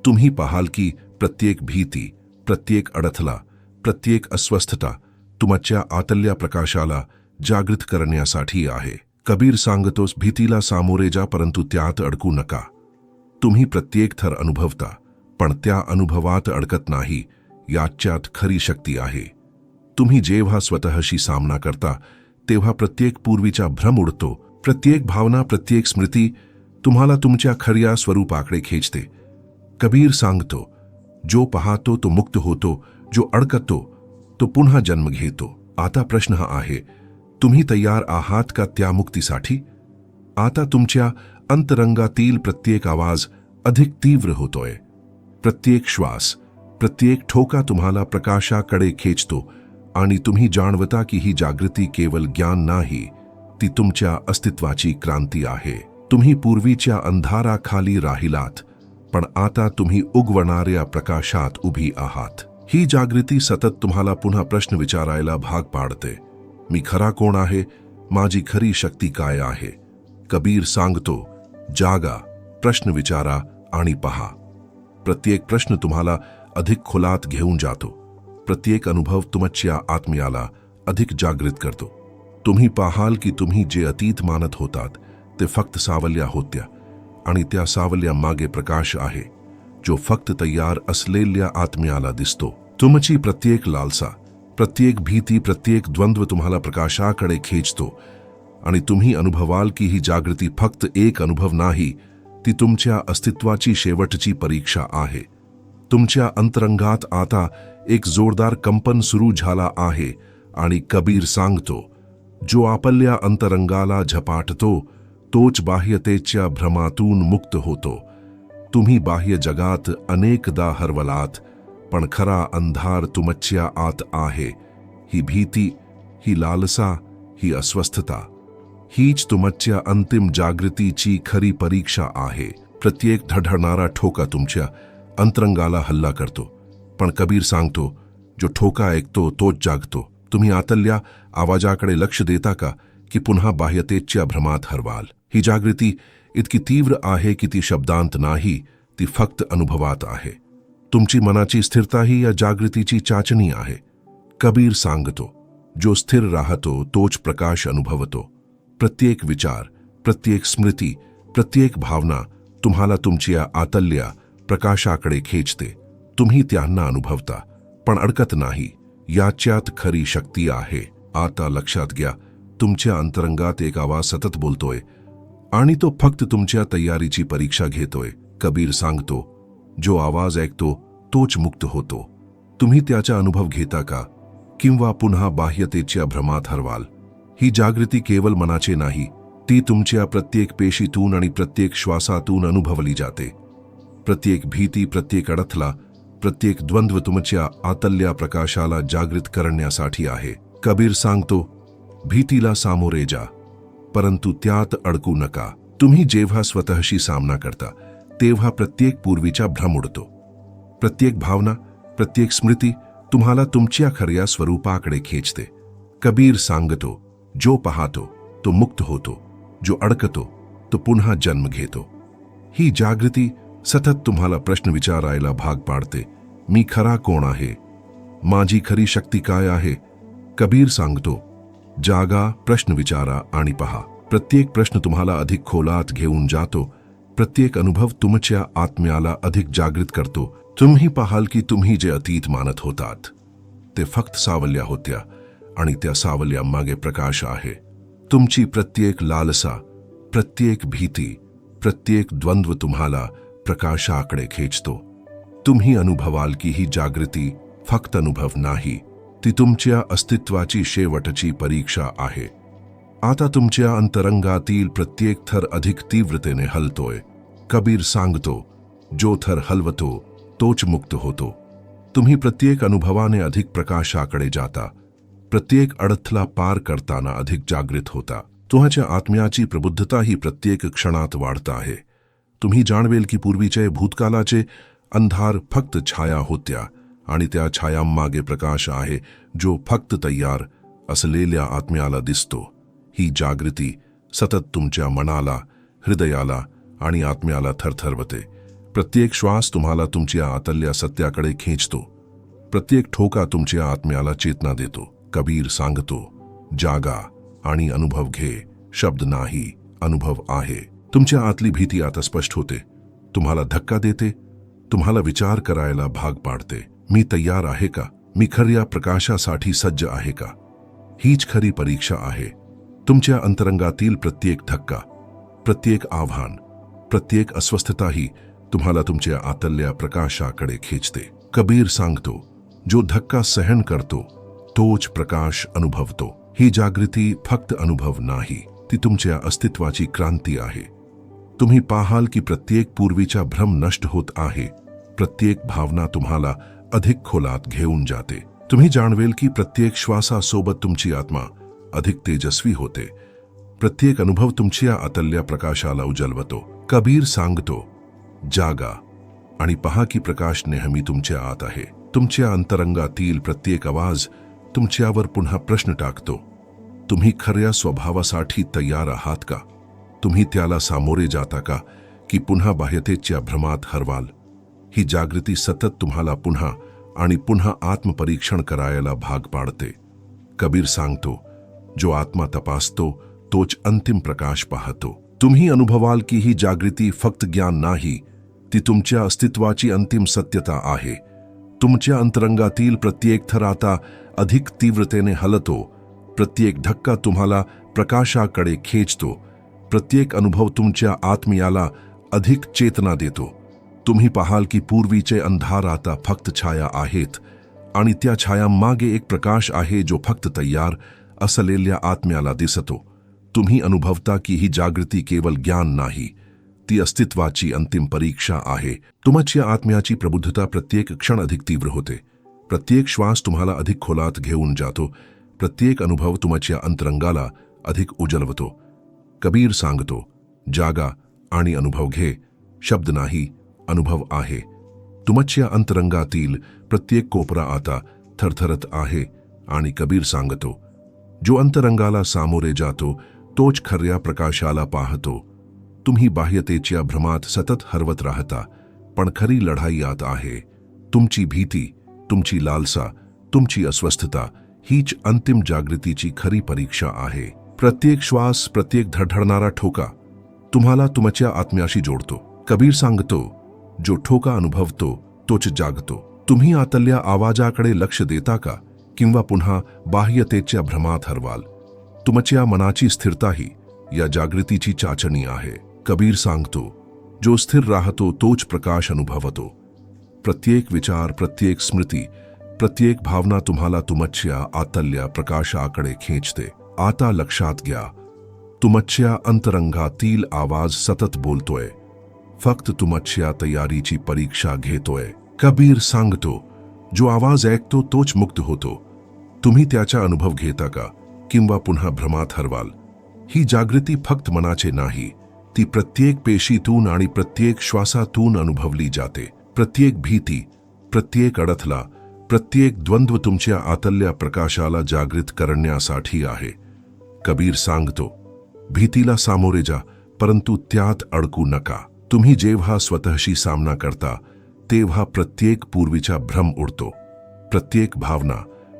S1: तुम्ही पाहाल की प्रत्येक भीती, प्रत्येक अडथळा, प्रत्येक अस्वस्थता तुमच्या आतल्या प्रकाशाला जागृत करण्यासाठी आहे. कबीर सांगतोस, भीतीला सामोरे जा, परंतु त्यात अडकू नका. तुम्ही प्रत्येक थर अनुभवता, पण त्या अनुभवात अडकत नाही. याच्यात खरी शक्ती आहे. तुम्ही जेव्हा स्वतःशी सामना करता, तेव्हा प्रत्येक पूर्वीचा भ्रम उडतो. प्रत्येक भावना, प्रत्येक स्मृती तुम्हाला तुमच्या खऱ्या स्वरूपाकडे खेचते. कबीर सांगतो, जो पाहतो तो मुक्त होतो, जो अडकतो तो पुन्हा जन्म घेतो. आता प्रश्न हा आहे, तुम्ही तयार आहात का त्या मुक्तीसाठी? आता तुमच्या अंतरंगातील प्रत्येक आवाज अधिक तीव्र होतोय. प्रत्येक श्वास, प्रत्येक ठोका तुम्हाला प्रकाशाकडे खेचतो आणि तुम्ही जाणवता की ही जागृती केवळ ज्ञान नाही, ती तुमच्या अस्तित्वाची क्रांती आहे. तुम्ही पूर्वीच्या अंधाराखाली राहिलात, पण आता तुम्ही उगवणाऱ्या प्रकाशात उभी आहात. ही जागृती सतत तुम्हाला पुन्हा प्रश्न विचारायला भाग पाडते. मी खरा कोण आहे? माझी खरी शक्ती काय आहे? कबीर सांगतो, जागा, प्रश्न विचारा आणि पहा. प्रत्येक प्रश्न तुम्हाला अधिक खोलात घेऊन जातो. प्रत्येक अनुभव तुमच्या आत्म्याला अधिक जागृत करतो. तुम्ही पाहाल की तुम्ही जे अतीत मानत होतात ते फक्त सावल्या होत्या, आणि त्या सावल्या मागे प्रकाश आहे, जो फक्त तयार असलेल्या आत्म्याला दिसतो. तुमची प्रत्येक लालसा, प्रत्येक भीती, प्रत्येक द्वंद्व तुम्हाला प्रकाशाकडे खेचतो आणि तुम्ही अनुभवाल की ही जागृती फक्त एक अनुभव नाही, ती तुमच्या अस्तित्वाची शेवटची परीक्षा आहे. तुमच्या अंतरंगात आता एक जोरदार कंपन सुरू झाला आहे आणि कबीर सांगतो, जो आपल्या अंतरंगाला झपाटतो तोच बाह्यतेच्या भ्रमातून मुक्त होतो. तुम्ही बाह्य जगात अनेकदा हरवलात, पण खरा अंधार तुमच्या आत आहे. ही भीती, ही लालसा, ही अस्वस्थता, हीच तुमच्या अंतिम जागृतीची खरी परीक्षा आहे. प्रत्येक धडधडणारा ठोका तुमच्या अंतरंगाला हल्ला करतो, पण कबीर सांगतो, जो ठोका ऐकतो तोच जागतो. तुम्ही आतल्या आवाजाकडे लक्ष देता का, की पुन्हा बाह्यतेच्या भ्रमात हरवाल? ही जागृती इतकी तीव्र आहे की ती शब्दांत नाही, ती फक्त अनुभवात आहे. तुमची मनाची स्थिरता ही या जागृतीची चाचणी आहे. कबीर सांगतो, जो स्थिर राहतो तोच प्रकाश अनुभवतो. प्रत्येक विचार, प्रत्येक स्मृती, प्रत्येक भावना तुम्हाला तुमच्या आतल्या प्रकाशाकडे खेचते. तुम्ही त्यांना अनुभवता पण अडकत नाही. याच्यात खरी शक्ती आहे. आता लक्षात घ्या, तुमच्या अंतरंगात एक आवाज सतत बोलतोय आणि तो फक्त तुमच्या तयारीची परीक्षा घेतोय. कबीर सांगतो, जो आवाज ऐकतो तोच मुक्त होतो. तुम्ही त्याचा अनुभव घेता का किंवा पुन्हा बाह्यतेच्या भ्रमात हरवाल? ही जागृती केवळ मनाचे नाही, ती तुमच्या प्रत्येक पेशीतून आणि प्रत्येक श्वासातून अनुभवली जाते. प्रत्येक भीती, प्रत्येक अडथळा, प्रत्येक द्वंद्व तुमच्या आतल्या प्रकाशाला जागृत करण्यासाठी आहे. कबीर सांगतो, भीतीला सामोरे जा, परंतु त्यात अडकू नका. तुम्ही जेव्हा स्वतःशी सामना करता तेव्हा प्रत्येक पूर्वीचा भ्रम उडतो. प्रत्येक भावना, प्रत्येक स्मृती तुम्हाला तुमच्या खऱ्या स्वरूपाकडे खेचते. कबीर सांगतो, जो पाहतो तो मुक्त होतो, जो अडकतो तो पुन्हा जन्म घेतो. ही जागृती सतत तुम्हाला प्रश्न विचारायला भाग पाडते. मी खरा कोण आहे? माझी खरी शक्ती काय आहे? कबीर सांगतो, जागा, प्रश्न विचारा आणि पहा. प्रत्येक प्रश्न तुम्हाला अधिक खोलात घेऊन जातो. प्रत्येक अनुभव तुमच्या आत्म्याला अधिक जागृत करतो. तुम्ही पाहाल की तुम्ही जे अतीत मानत होतात ते फक्त सावल्या होत्या आणि त्या सावल्यामागे प्रकाश आहे. तुमची प्रत्येक लालसा, प्रत्येक भीती, प्रत्येक द्वंद्व तुम्हाला प्रकाशाकडे खेचतो. तुम्ही अनुभवाल की ही जागृती फक्त अनुभव नाही, ती तुमच्या अस्तित्वाची शेवटची परीक्षा आहे. आता तुमच्या अंतरंगातील प्रत्येक थर अधिक तीव्रतेने हलतोय. कबीर सांगतो, जो थर हलवतो तोच मुक्त होतो. तुम्ही प्रत्येक अनुभवाने अधिक प्रकाशाकडे जाता. प्रत्येक अडथळा पार करताना अधिक जागृत होता. तुमच्या आत्म्याची प्रबुद्धता ही प्रत्येक क्षणात वाढत आहे. तुम्ही जाणवेल की पूर्वीचे भूतकालाचे अंधार फक्त छाया होत्या आणि त्या छायांमागे प्रकाश आहे, जो फक्त तयार असलेल्या आत्म्याला दिसतो. ही जागृती सतत तुमच्या मनाला, हृदयाला आणि आत्म्याला थरथरवते. प्रत्येक श्वास तुम्हाला तुमच्या आतल्या सत्याकडे खेचतो. प्रत्येक ठोका तुमच्या आत्म्याला चेतना देतो. कबीर सांगतो, जागा आणि अनुभव घे. शब्द नाही, अनुभव आहे. तुमच्या आतली भीती आता स्पष्ट होते, तुम्हाला धक्का देते, तुम्हाला विचार करायला भाग पाडते. मी तयार आहे का? मी खऱ्या प्रकाशासाठी सज्ज आहे का? हीच खरी परीक्षा आहे. तुमच्या अंतरंगातील प्रत्येक धक्का, प्रत्येक आव्हान, प्रत्येक अस्वस्थताही तुम्हाला तुमच्या आतल्या प्रकाशाकडे खेचते. कबीर सांगतो, जो धक्का सहन करतो तोच प्रकाश अनुभवतो. ही जागृती फक्त अनुभव नाही, ती तुमच्या अस्तित्वाची क्रांती आहे. तुम्ही पाहाल की प्रत्येक पूर्वीचा भ्रम नष्ट होत आहे. प्रत्येक भावना तुम्हाला अधिक खोलात घेऊन जाते. तुम्ही जाणवेल की प्रत्येक श्वासासोबत तुमची आत्मा अधिक तेजस्वी होते. प्रत्येक अनुभव तुमच्या आतल्या प्रकाशाला उजळवतो. कबीर सांगतो, जागा आणि पहा की प्रकाश नेहमी तुमच्या आत आहे. तुमच्या अंतरंगातील प्रत्येक आवाज तुमच्यावर पुन्हा प्रश्न टाकतो. तुम्ही खऱ्या स्वभावासाठी तयार आहात का? तुम्ही त्याला सामोरे जाता का की पुन्हा बाह्यतेच्या भ्रमात हरवाल? ही जागृती सतत तुम्हाला पुन्हा आणि पुन्हा आत्मपरीक्षण करायला भाग पाडते. कबीर सांगतो, जो आत्मा तपासतो तोच अंतिम प्रकाश पाहतो. तुम्ही अनुभवाल की ही जागृती फक्त ज्ञान नाही, ती तुमच्या अस्तित्वाची अंतिम सत्यता आहे. तुमच्या अंतरंगातील प्रत्येक थर आता अधिक तीव्रतेने हलतो. प्रत्येक धक्का तुम्हाला प्रकाशाकडे खेचतो. प्रत्येक अनुभव तुमच्या आत्म्याला अधिक चेतना देतो. तुम्ही पाहाल की पूर्वीचे अंधार आता फक्त छाया आहेत आणि त्या छायांमागे एक प्रकाश आहे, जो फक्त तयार असलेल्या आत्म्याला दिसतो. तुम्ही अनुभवता की ही जागृती केवळ ज्ञान नाही, ती अस्तित्वाची अंतिम परीक्षा आहे. तुमच्या आत्म्याची प्रबुद्धता प्रत्येक क्षण अधिक तीव्र होते. प्रत्येक श्वास तुम्हाला अधिक खोलात घेऊन जातो. प्रत्येक अनुभव तुमच्या अंतरंगाला अधिक उजळवतो. कबीर सांगतो, जागा आणि अनुभव घे. शब्द नाही, अनुभव आहे. तुमच्या अंतरंगातील प्रत्येक कोपरा आता थरथरत आहे आणि कबीर सांगतो, जो अंतरंगाला सामोरे जातो तोच खऱ्या प्रकाशाला पाहतो. तुम्ही बाह्यतेच्या भ्रमात सतत हरवत राहता, पण खरी लढाई आत आहे. तुमची भीती, तुमची लालसा, तुमची अस्वस्थता हीच अंतिम जागृतीची खरी परीक्षा आहे. प्रत्येक श्वास, प्रत्येक धडधडणारा ठोका, तुम्हाला तुमच्या आत्म्याशी जोडतो. कबीर सांगतो, जो ठोका अनुभवतो तोच जागतो. तुम्ही आतल्या आवाजाकडे लक्ष देता का किंवा पुन्हा बाह्यतेच्या भ्रमात हरवाल? तुमच्या मनाची स्थिरताही या जागृतीची चाचणी आहे. कबीर सांगतो, जो स्थिर राहतो तोच प्रकाश अनुभवतो. प्रत्येक विचार, प्रत्येक स्मृती, प्रत्येक भावना तुम्हाला तुमच्या आतल्या प्रकाशाकडे खेचते. आता लक्षात घ्या, तुमच्या अंतरंगातील आवाज सतत बोलतोय, फक्त तुमच्या तयारीची परीक्षा घेतोय. कबीर सांगतो, जो आवाज ऐकतो तोच मुक्त होतो. तुम्ही त्याचा अनुभव घेता का किंवा पुन्हा भ्रमात हरवाल? ही जागृती फक्त मनाचे नाही, ती प्रत्येक पेशीतून आणि प्रत्येक श्वासातून अनुभवली जाते. प्रत्येक भीती, प्रत्येक अडथळा, प्रत्येक द्वंद्व तुमच्या आतल्या प्रकाशाला जागृत करण्यासाठी आहे. कबीर सांगतो, भीतीला सामोरे जा, परंतु त्यात अडकू नका. तुम्ही जेव्हा स्वतःशी सामना करता तेव्हा प्रत्येक पूर्वीचा भ्रम उडतो. प्रत्येक भावना,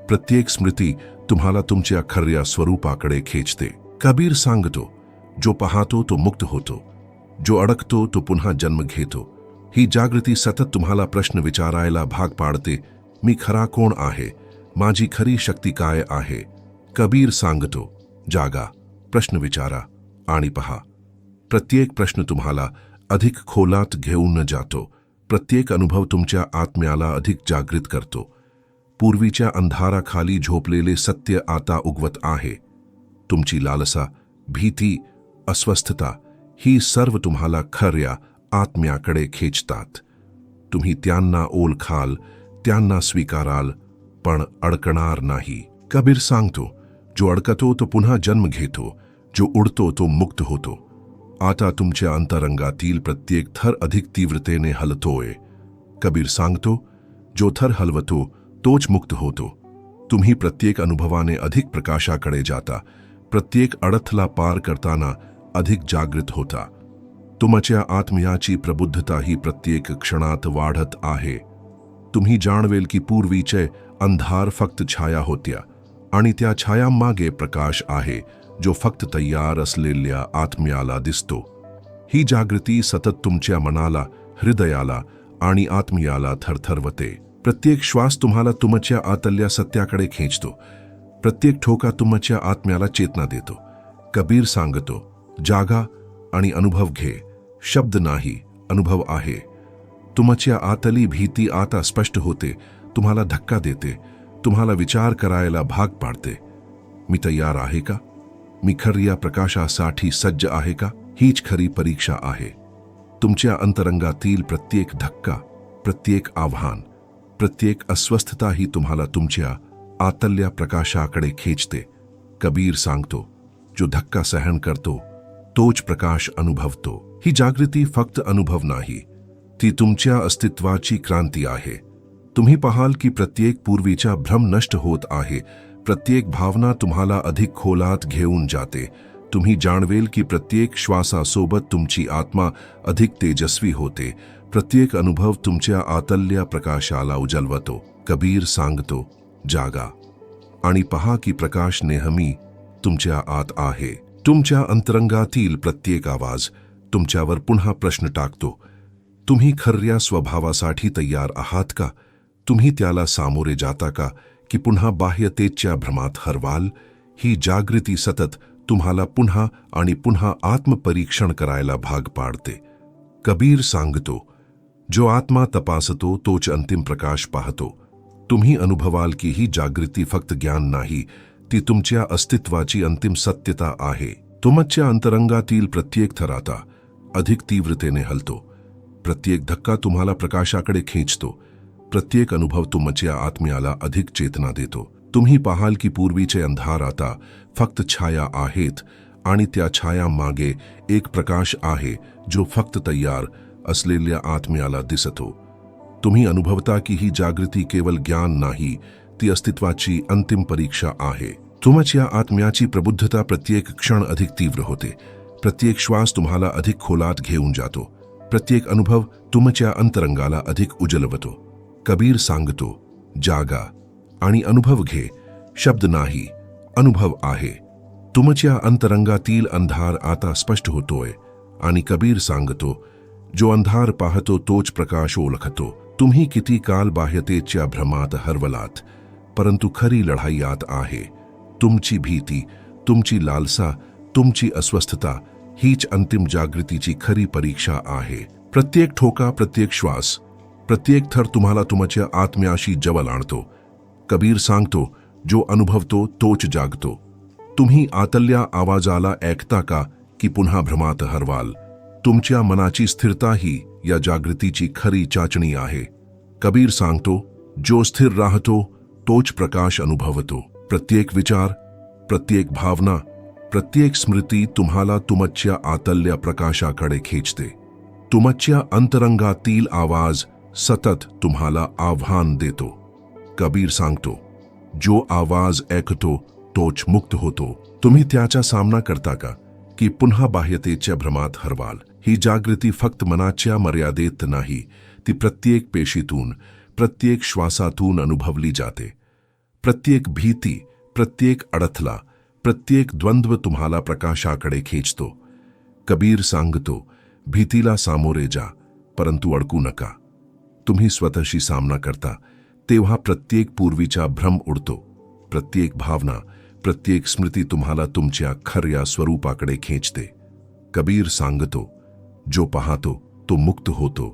S1: प्रत्येक स्मृती तुम्हाला तुमच्या खऱ्या स्वरूपाकडे खेचते. कबीर सांगतो, जो पाहतो तो मुक्त होतो, जो अडकतो तो पुन्हा जन्म घेतो. ही जागृती सतत तुम्हाला प्रश्न विचारायला भाग पाडते. मी खरा कोण आहे? माझी खरी शक्ती काय आहे? कबीर सांगतो, जागा, प्रश्न विचारा आणि पहा. प्रत्येक प्रश्न तुम्हाला अधिक खोलात घेऊन जातो. प्रत्येक अनुभव तुमच्या आत्म्याला अधिक जागृत करतो. पूर्वीच्या अंधाराखाली झोपलेले सत्य आता उगवत आहे. तुमची लालसा, भीती, अस्वस्थता ही सर्व तुम्हाला खऱ्या आत्म्याकडे खेचतात. तुम्ही त्यांना ओळखाल, त्यांना स्वीकाराल, पण अडकणार नाही. कबीर सांगतो, जो अडकतो तो पुन्हा जन्म घेतो, जो उडतो तो मुक्त होतो. आता तुमच्या अंतरंगातील प्रत्येक थर अधिक तीव्रतेने हलतोय. कबीर सांगतो, जो थर हलवतो तोच मुक्त होतो. तुम्ही प्रत्येक अनुभवाने अधिक प्रकाशाकडे जाता. प्रत्येक अडथळा पार करताना अधिक जागृत होता. तुमच्या आत्म्याची प्रबुद्धता ही प्रत्येक क्षणात वाढत आहे. तुम्ही जाणवेल की पूर्वीचे अंधार फक्त छाया होत्या आणि त्या छायामागे प्रकाश आहे, जो फक्त तयार असलेल्या आत्म्याला दिसतो. ही जागृती सतत तुमच्या मनाला, हृदयाला आणि आत्म्याला थरथरवते. प्रत्येक श्वास तुम्हाला तुमच्या आतल्या सत्याकडे खेचतो. प्रत्येक ठोका तुमच्या आत्म्याला चेतना देतो. कबीर सांगतो, जागा आणि अनुभव घे. शब्द नाही, अनुभव आहे. तुमच्या आतली भीती आता स्पष्ट होते, तुम्हाला धक्का देते, तुम्हाला विचार करायला भाग पाडते. मी तयार आहे का? मी खऱ्या प्रकाशासाठी सज्ज आहे का? हीच खरी परीक्षा आहे. तुमच्या अंतरंगातील प्रत्येक धक्का, प्रत्येक आव्हान, प्रत्येक अस्वस्थता ही तुम्हाला तुमच्या आतल्या प्रकाशाकडे खेचते. कबीर सांगतो, जो धक्का सहन करतो तोच प्रकाश अनुभवतो. ही जागृती फक्त अनुभव नाही, ती तुमच्या अस्तित्वाची क्रांती आहे. तुम्ही पाहाल की प्रत्येक पूर्वीचा भ्रम नष्ट होत आहे. प्रत्येक भावना तुम्हाला अधिक खोलात घेऊन जाते. तुम्ही जाणवेल की प्रत्येक श्वासासोबत तुमची आत्मा अधिक तेजस्वी होते. प्रत्येक अनुभव तुमच्या आतल्या प्रकाशाला उजळवतो. कबीर सांगतो, जागा आणि पहा की प्रकाश नेहमी तुमच्या आत आहे. तुमच्या अंतरंगातील प्रत्येक आवाज तुमच्यावर पुन्हा प्रश्न टाकतो. तुम्ही खऱ्या स्वभावासाठी तयार आहात का? तुम्ही त्याला सामोरे जाता का की पुन्हा बाह्यतेच्या भ्रमात हरवाल? ही जागृती सतत तुम्हाला पुन्हा आणि पुन्हा आत्मपरीक्षण करायला भाग पाडते. कबीर सांगतो, जो आत्मा तपासतो तोच अंतिम प्रकाश पाहतो. तुम्ही अनुभवाल की ही जागृती फक्त ज्ञान नाही, ती तुमच्या अस्तित्वाची अंतिम सत्यता आहे. तुमच्या अंतरंगातील प्रत्येक थर आता अधिक तीव्रतेने हलतो. प्रत्येक धक्का तुम्हाला प्रकाशाकडे खेचतो. प्रत्येक अनुभव तुमच्या आत्म्याला अधिक चेतना देतो. तुम्ही पाहाल की पूर्वीचे अंधार आता फक्त छाया आहेत आणि त्या छायामागे एक प्रकाश आहे, जो फक्त तयार असलेल्या आत्म्याला दिसतो. तुम्ही अनुभवता की ही जागृती केवळ ज्ञान नाही, ती अस्तित्वाची अंतिम परीक्षा आहे. तुमच्या आत्म्याची प्रबुद्धता प्रत्येक क्षण अधिक तीव्र होते. प्रत्येक श्वास तुम्हाला अधिक खोलात घेऊन जातो. प्रत्येक अनुभव तुमच्या अंतरंगाला अधिक उजळवतो. कबीर सांगतो, जागा आणि अनुभव घे. शब्द नाही, अनुभव आहे. तुमच्या अंतरंगातील अंधार आता स्पष्ट होतोय आणि कबीर सांगतो, जो अंधार पाहतो तोच प्रकाश ओळखतो. तुम्ही किती काल बाह्यतेच्या भ्रमात हरवलात, परंतु खरी लढाई आत आहे. तुमची भीती, तुमची लालसा, तुमची अस्वस्थता हीच अंतिम जागृतीची खरी परीक्षा आहे. प्रत्येक ठोका, प्रत्येक श्वास, प्रत्येक थर तुम्हाला तुमच्या आत्म्याशी जवळ आणतो. कबीर सांगतो, जो अनुभवतो तोच जागतो. तुम्ही आतल्या आवाजाला ऐकता का, की पुन्हा भ्रमात हरवाल? तुमच्या मनाची स्थिरता ही या जागृतीची खरी चाचणी आहे. कबीर सांगतो, जो स्थिर राहतो तोच प्रकाश अनुभवतो. प्रत्येक विचार, प्रत्येक भावना, प्रत्येक स्मृती तुम्हाला तुमच्या आतल्या प्रकाशाकडे खेचते. तुमच्या अंतरंगातील आवाज सतत तुम्हाला आव्हान देतो. कबीर सांगतो, जो आवाज ऐकतो तोच मुक्त होतो. तुम्ही त्याचा सामना करता का, की पुन्हा बाह्यतेच्या भ्रमात हरवाल? ही जागृती फक्त मनाच्या मर्यादेत नाही, ती प्रत्येक पेशीतून, प्रत्येक श्वासातून अनुभवली जाते. प्रत्येक भीती, प्रत्येक अडथळा, प्रत्येक द्वंद्व तुम्हाला प्रकाशाकडे खेचतो. कबीर सांगतो, भीतीला सामोरे जा, परंतु अडकू नका. तुम्ही स्वतःशी सामना करता तेव्हा प्रत्येक पूर्वीचा भ्रम उडतो. प्रत्येक भावना, प्रत्येक स्मृती तुम्हाला तुमच्या खऱ्या स्वरूपाकडे खेचते. कबीर सांगतो, जो पाहतो तो मुक्त होतो,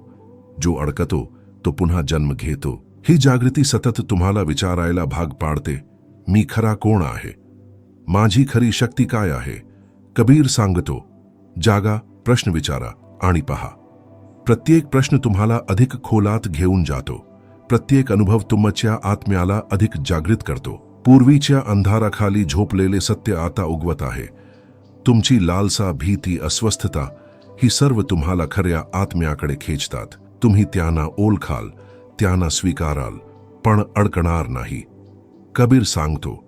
S1: जो अडकतो तो पुन्हा जन्म घेतो. ही जागृती सतत तुम्हाला विचारायला भाग पाडते, मी खरा कोण आहे? माझी खरी शक्ती काय आहे? कबीर सांगतो, जागा, प्रश्न विचारा आणि पहा. प्रत्येक प्रश्न तुम्हाला अधिक खोलात घेऊन जातो. प्रत्येक अनुभव तुमच्या आत्म्याला अधिक जागृत करतो. पूर्वीच्या अंधाराखाली झोपलेले सत्य आता उगवत आहे. तुमची लालसा, भीती, अस्वस्थता ही सर्व तुम्हाला खऱ्या आत्म्याकडे खेचतात. तुम्ही त्यांना ओळखाल, त्यांना स्वीकाराल, पण अडकणार नाही. कबीर सांगतो,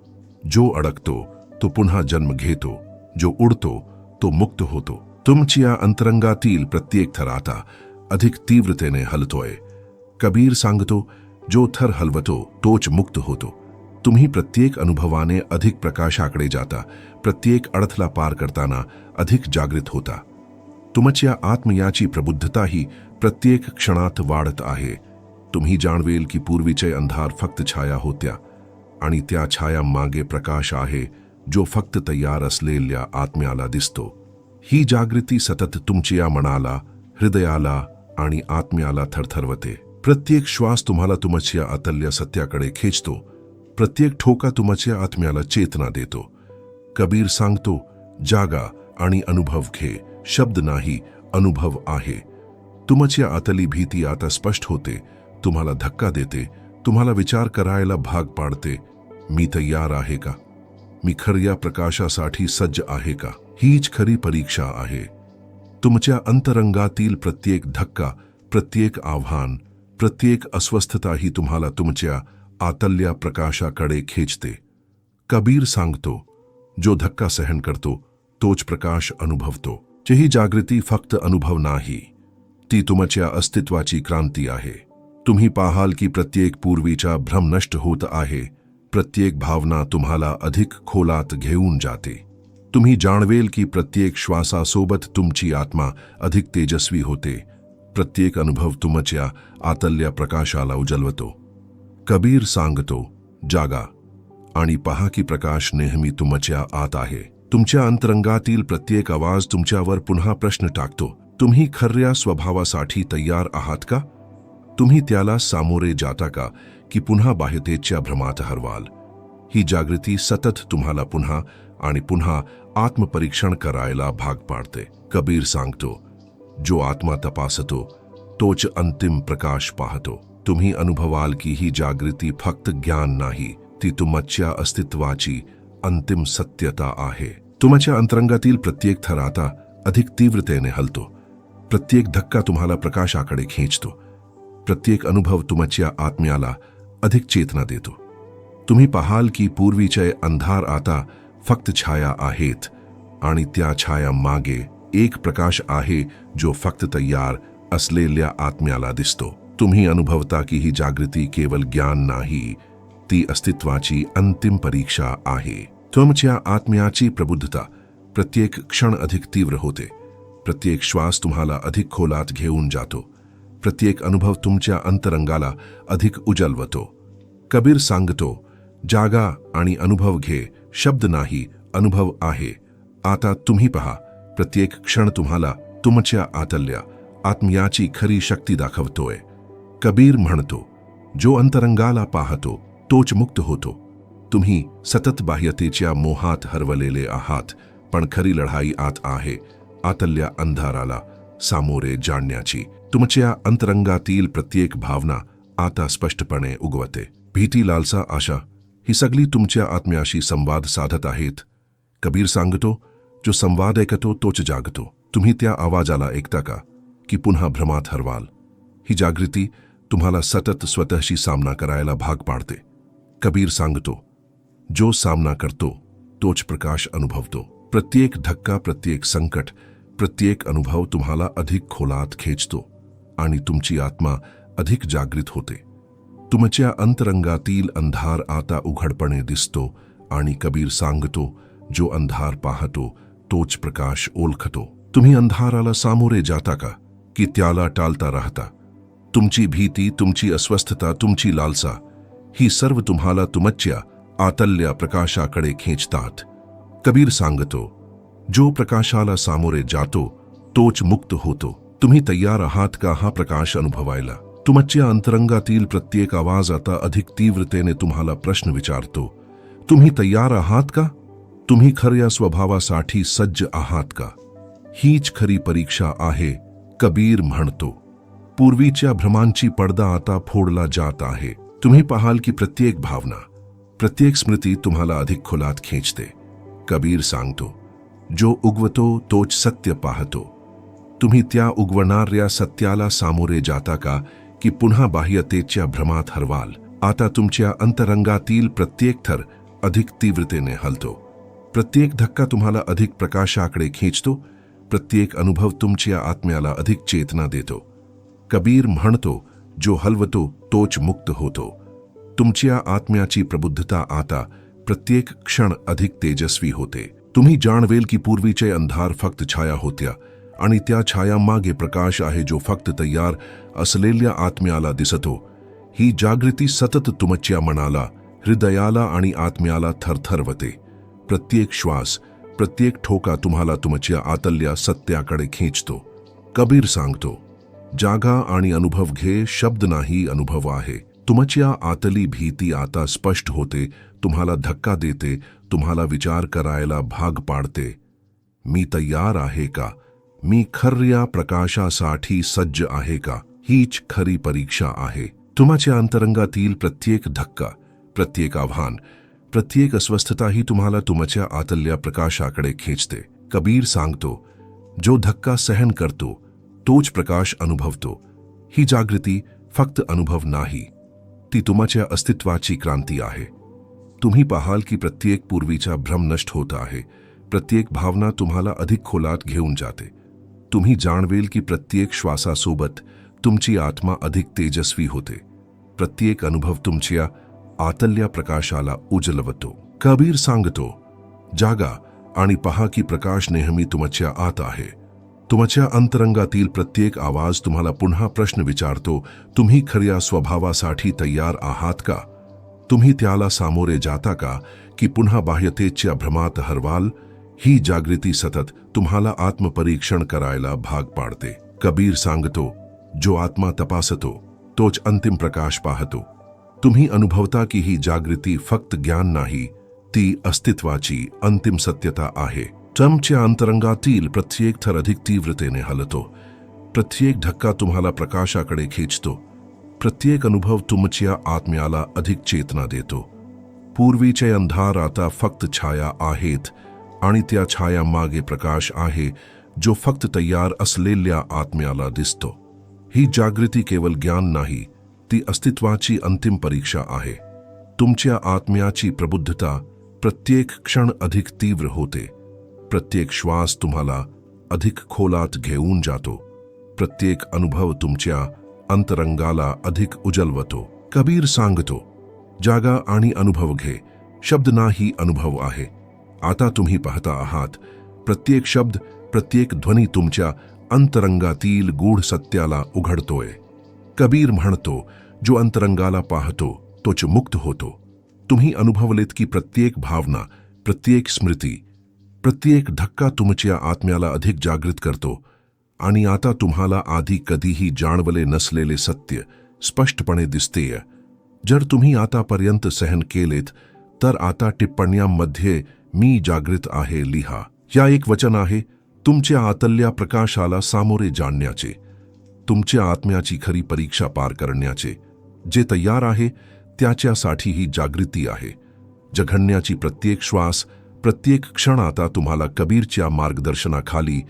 S1: जो अडकतो तो पुन्हा जन्म घेतो, जो उडतो तो मुक्त होतो. तुमच्या अंतरंगातील प्रत्येक थर आता अधिक तीव्रतेने हलतोय. कबीर सांगतो, जो थर हलवतो तोच मुक्त होतो. तुम्ही प्रत्येक अनुभवाने अधिक प्रकाशाकडे जाता. प्रत्येक अडथळा पार करताना अधिक जागृत होता. तुमच्या आत्म्याची प्रबुद्धता ही प्रत्येक क्षणात वाढत आहे. तुम्ही जाणवेल की पूर्वीचे अंधार फक्त छाया होत्या आणि त्या छायामागे प्रकाश आहे, जो फक्त तयार असलेल्या आत्म्याला दिसतो. ही जागृती सतत तुमच्या मनाला, हृदयाला आणि आत्म्याला थरथरवते. प्रत्येक श्वास तुम्हाला तुमच्या आतल्या सत्याकडे खेचतो. प्रत्येक ठोका तुमच्या आत्म्याला चेतना देतो. कबीर सांगतो, जागा आणि अनुभव घे. शब्द नाही, अनुभव आहे. तुमच्या आतली भीती आता स्पष्ट होते, तुम्हाला धक्का देते, तुम्हाला विचार करायला भाग पाडते. मी तयार आहे का? मी खऱ्या प्रकाशासाठी सज्ज आहे का? हीच खरी परीक्षा आहे. तुमच्या अंतरंगातील प्रत्येक धक्का, प्रत्येक आव्हान, प्रत्येक अस्वस्थता ही तुम्हाला तुमच्या आतल्या प्रकाशाकडे खेचते. कबीर सांगतो, जो धक्का सहन करतो तोच प्रकाश अनुभवतो. ही जागृती फक्त अनुभव नाही, ती तुमच्या अस्तित्वाची क्रांती आहे. तुम्ही पाहाल की प्रत्येक पूर्वीचा भ्रम नष्ट होत आहे. प्रत्येक भावना तुम्हाला अधिक खोलात घेऊन जाते. तुम्ही जाणवेल की प्रत्येक श्वासासोबत तुमची आत्मा अधिक तेजस्वी होते. प्रत्येक अनुभव तुमच्या आतल्या प्रकाशाला उजळवतो. कबीर सांगतो, जागा आणि पहा की प्रकाश नेहमी तुमच्या आत आहे. तुमच्या अंतरंगातील प्रत्येक आवाज तुमच्यावर पुन्हा प्रश्न टाकतो. तुम्ही खऱ्या स्वभावासाठी तयार आहात का? तुम्ही त्याला सामोरे जाता का, की पुन्हा बाह्यतेच्या भ्रमात हरवाल? ही जागृती सतत तुम्हाला पुन्हा आणि पुन्हा आत्मपरीक्षण करायला भाग पाडते. कबीर सांगतो, जो आत्मा तपासतो तोच अंतिम प्रकाश पाहतो. तुम्ही अनुभवाल की ही जागृती फक्त ज्ञान नाही, ती तुमच्या अस्तित्वाची अंतिम सत्यता आहे. तुमच्या अंतरंगातील प्रत्येक थर आता अधिक तीव्रतेने हलतो. प्रत्येक धक्का तुम्हाला प्रकाशाकडे खेचतो. प्रत्येक अनुभव तुमच्या आत्म्याला अधिक चेतना देतो. तुम्ही पाहाल की पूर्वीचे अंधार आता फक्त छाया आहेत आणि त्या छायामागे एक प्रकाश आहे, जो फक्त तयार असलेल्या आत्म्याला दिसतो. तुम्ही अनुभवता की ही जागृती केवळ ज्ञान नाही, ती अस्तित्वाची अंतिम परीक्षा आहे. तुमच्या आत्म्याची प्रबुद्धता प्रत्येक क्षण अधिक तीव्र होते. प्रत्येक श्वास तुम्हाला अधिक खोलात घेऊन जातो. प्रत्येक अनुभव तुमच्या अंतरंगाला अधिक उजळवतो. कबीर सांगतो, जागा आणि अनुभव घे, शब्द नाही, अनुभव आहे. आता तुम्ही पहा, प्रत्येक क्षण तुम्हाला तुमच्या आतल्या आत्म्याची खरी शक्ती दाखवतोय. कबीर म्हणतो, जो अंतरंगाला पाहतो तोच मुक्त होतो. तुम्ही सतत बाह्यतेच्या मोहात हरवलेले आहात, पण खरी लढाई आत आहे, आतल्या अंधाराला सामोरे जाण्याची. तुमच्या अंतरंगातील प्रत्येक भावना आता स्पष्टपणे उगवते. भीती, लालसा, आशा ही सगळी तुमच्या आत्म्याशी संवाद साधत आहेत. कबीर सांगतो, जो संवाद ऐकतो तोच जागतो. तुम्ही त्या आवाजाला ऐकता का, की पुन्हा भ्रमात हरवाल? ही जागृती तुम्हाला सतत स्वतःशी सामना करायला भाग पाडते. कबीर सांगतो, जो सामना करतो तोच प्रकाश अनुभवतो. प्रत्येक धक्का, प्रत्येक संकट, प्रत्येक अनुभव तुम्हाला अधिक खोलात खेचतो आणि तुमची आत्मा अधिक जागृत होते. तुमच्या अंतरंगातील अंधार आता उघडपणे दिसतो आणि कबीर सांगतो, जो अंधार पाहतो तोच प्रकाश ओळखतो. तुम्ही अंधाराला सामोरे जाता का, की त्याला टाळता राहता? तुमची भीती, तुमची अस्वस्थता, तुमची लालसा ही सर्व तुम्हाला तुमच्या आतल्या प्रकाशाकडे खेचतात. कबीर सांगतो, जो प्रकाशाला सामोरे जातो तोच मुक्त होतो. तुम्ही तयार आहात का हा प्रकाश अनुभवायला? तुमच्या अंतरंगातील प्रत्येक आवाज आता अधिक तीव्रतेने तुम्हाला प्रश्न विचारतो. तुम्ही तयार आहात का? तुम्ही खऱ्या स्वभावासाठी सज्ज आहात का? हीच खरी परीक्षा आहे. कबीर म्हणतो, पूर्वीच्या भ्रमांची पडदा आता फोडला जात आहे. तुम्ही पाहाल की प्रत्येक भावना, प्रत्येक स्मृती तुम्हाला अधिक खोलात खेचते. कबीर सांगतो, जो उगवतो तोच सत्य पाहतो. तुम्ही त्या उगवणाऱ्या सत्याला सामोरे जाता का, की पुन्हा बाह्यतेच्या भ्रमात हरवाल? आता तुमच्या अंतरंगातील प्रत्येक थर अधिक तीव्रतेने हलतो. प्रत्येक धक्का तुम्हाला अधिक प्रकाशाकडे खेचतो. प्रत्येक अनुभव तुमच्या आत्म्याला अधिक चेतना देतो. कबीर म्हणतो, जो हलवतो तोच मुक्त होतो. तुमच्या आत्म्याची प्रबुद्धता आता प्रत्येक क्षण अधिक तेजस्वी होते. तुम्ही जाणवेल की पूर्वीचे अंधार फक्त छाया होत्या आणि त्या छायामागे प्रकाश आहे, जो फक्त तयार असलेल्या आत्म्याला दिसतो. ही जागृती सतत तुमच्या मनाला, हृदयाला आणि आत्म्याला थरथरवते. प्रत्येक श्वास, प्रत्येक ठोका तुम्हाला तुमच्या आतल्या सत्याकडे खेचतो. कबीर सांगतो, जागा आणि अनुभव घे, शब्द नाही, अनुभव आहे. तुमच्या आतली भीती आता स्पष्ट होते, तुम्हाला धक्का देते, तुम्हाला विचार करायला भाग पाडते. मी तयार आहे का? मी खऱ्या प्रकाशासाठी सज्ज आहे का? हीच खरी परीक्षा आहे. तुमच्या अंतरंगातील प्रत्येक धक्का, प्रत्येक आव्हान, प्रत्येक अस्वस्थता ही तुम्हाला तुमच्या आतल्या प्रकाशाकडे खेचते. कबीर सांगतो, जो धक्का सहन करतो तोच प्रकाश अनुभवतो. ही जागृती फक्त अनुभव नाही, ती तुमच्या अस्तित्वाची क्रांती आहे. तुम्ही पाहाल की प्रत्येक पूर्वीचा भ्रम नष्ट होत आहे. प्रत्येक भावना तुम्हाला अधिक खोलात घेऊन जाते. तुम्ही जाणवेल की प्रत्येक श्वासासोबत तुमची आत्मा अधिक तेजस्वी होते. प्रत्येक अनुभव तुमच्या आतल्या प्रकाशाला उजळवतो. कबीर सांगतो, जागा आणि पहा की प्रकाश नेहमी तुमच्या आत आहे. तुमच्या अंतरंगातील प्रत्येक आवाज तुम्हाला पुन्हा प्रश्न विचारतो, तुम्ही खऱ्या स्वभावासाठी तयार आहात का? तुम्ही त्याला सामोरे जाता का, की पुन्हा बाह्यतेच्या भ्रमात हरवाल? ही जागृती सतत तुम्हाला आत्मपरीक्षण करायला भाग पाडते. कबीर सांगतो, जो आत्मा तपासतो तोच अंतिम प्रकाश पाहतो. तुम्ही अनुभवता की ही जागृती फक्त ज्ञान नाही, ती अस्तित्वाची अंतिम सत्यता आहे. तुमच्या अंतरंगातील प्रत्येक थर अधिक तीव्रतेने हलतो. प्रत्येक धक्का तुम्हाला प्रकाशाकडे खेचतो. प्रत्येक अनुभव तुमच्या आत्म्याला अधिक चेतना देतो. पूर्वीचे अंधार आता फक्त छाया आहेत आणि त्या छायामागे प्रकाश आहे, जो फक्त तयार असलेल्या आत्म्याला दिसतो. ही जागृती केवळ ज्ञान नाही, ती अस्तित्वाची अंतिम परीक्षा आहे. तुमच्या आत्म्याची प्रबुद्धता प्रत्येक क्षण अधिक तीव्र होते. प्रत्येक श्वास तुम्हाला अधिक खोलात घेऊन जातो. प्रत्येक अनुभव तुमच्या अंतरंगाला अधिक उजळवतो. कबीर सांगतो, जागा आणि अनुभव घे, शब्द नाही, अनुभव आहे. आता तुम्ही पाहता आहात, प्रत्येक शब्द, प्रत्येक ध्वनी तुमच्या अंतरंगातील गूढ सत्याला उघडतोय. कबीर म्हणतो, जो अंतरंगाला पाहतो तोच मुक्त होतो. तुम्ही अनुभवलेत की प्रत्येक भावना, प्रत्येक स्मृती, प्रत्येक धक्का तुमच्या आत्म्याला अधिक जागृत करतो आणि आता तुम्हाला आधी कधीही जाणवले नसलेले सत्य स्पष्टपणे दिसतेय. जर तुम्ही आतापर्यंत सहन केलेत तर आता टिप्पण्यांमध्ये मी जागृत आहे लिहा. या एक वचन आहे तुमच्या आतल्या प्रकाशाला सामोरे जाण्याचे, तुमच्या आत्म्याची खरी परीक्षा पार करण्याचे. जे तयार आहे त्याच्यासाठी ही जागृती आहे. जगण्याची प्रत्येक श्वास, प्रत्येक क्षण आता तुम्हाला कबीरच्या मार्गदर्शनाखाली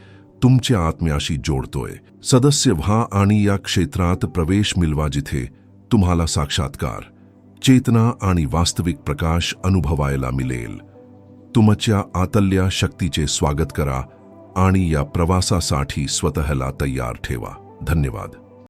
S1: तुमच्या आत्म्याशी जोडतोय. सदस्य व्हा आणि या क्षेत्रात प्रवेश मिळवा जिथे तुम्हाला साक्षात्कार, चेतना आणि वास्तविक प्रकाश अनुभवायला मिळेल. तुमच्या आतल्या शक्तीचे स्वागत करा आणि या प्रवासासाठी स्वतःला तयार ठेवा. धन्यवाद.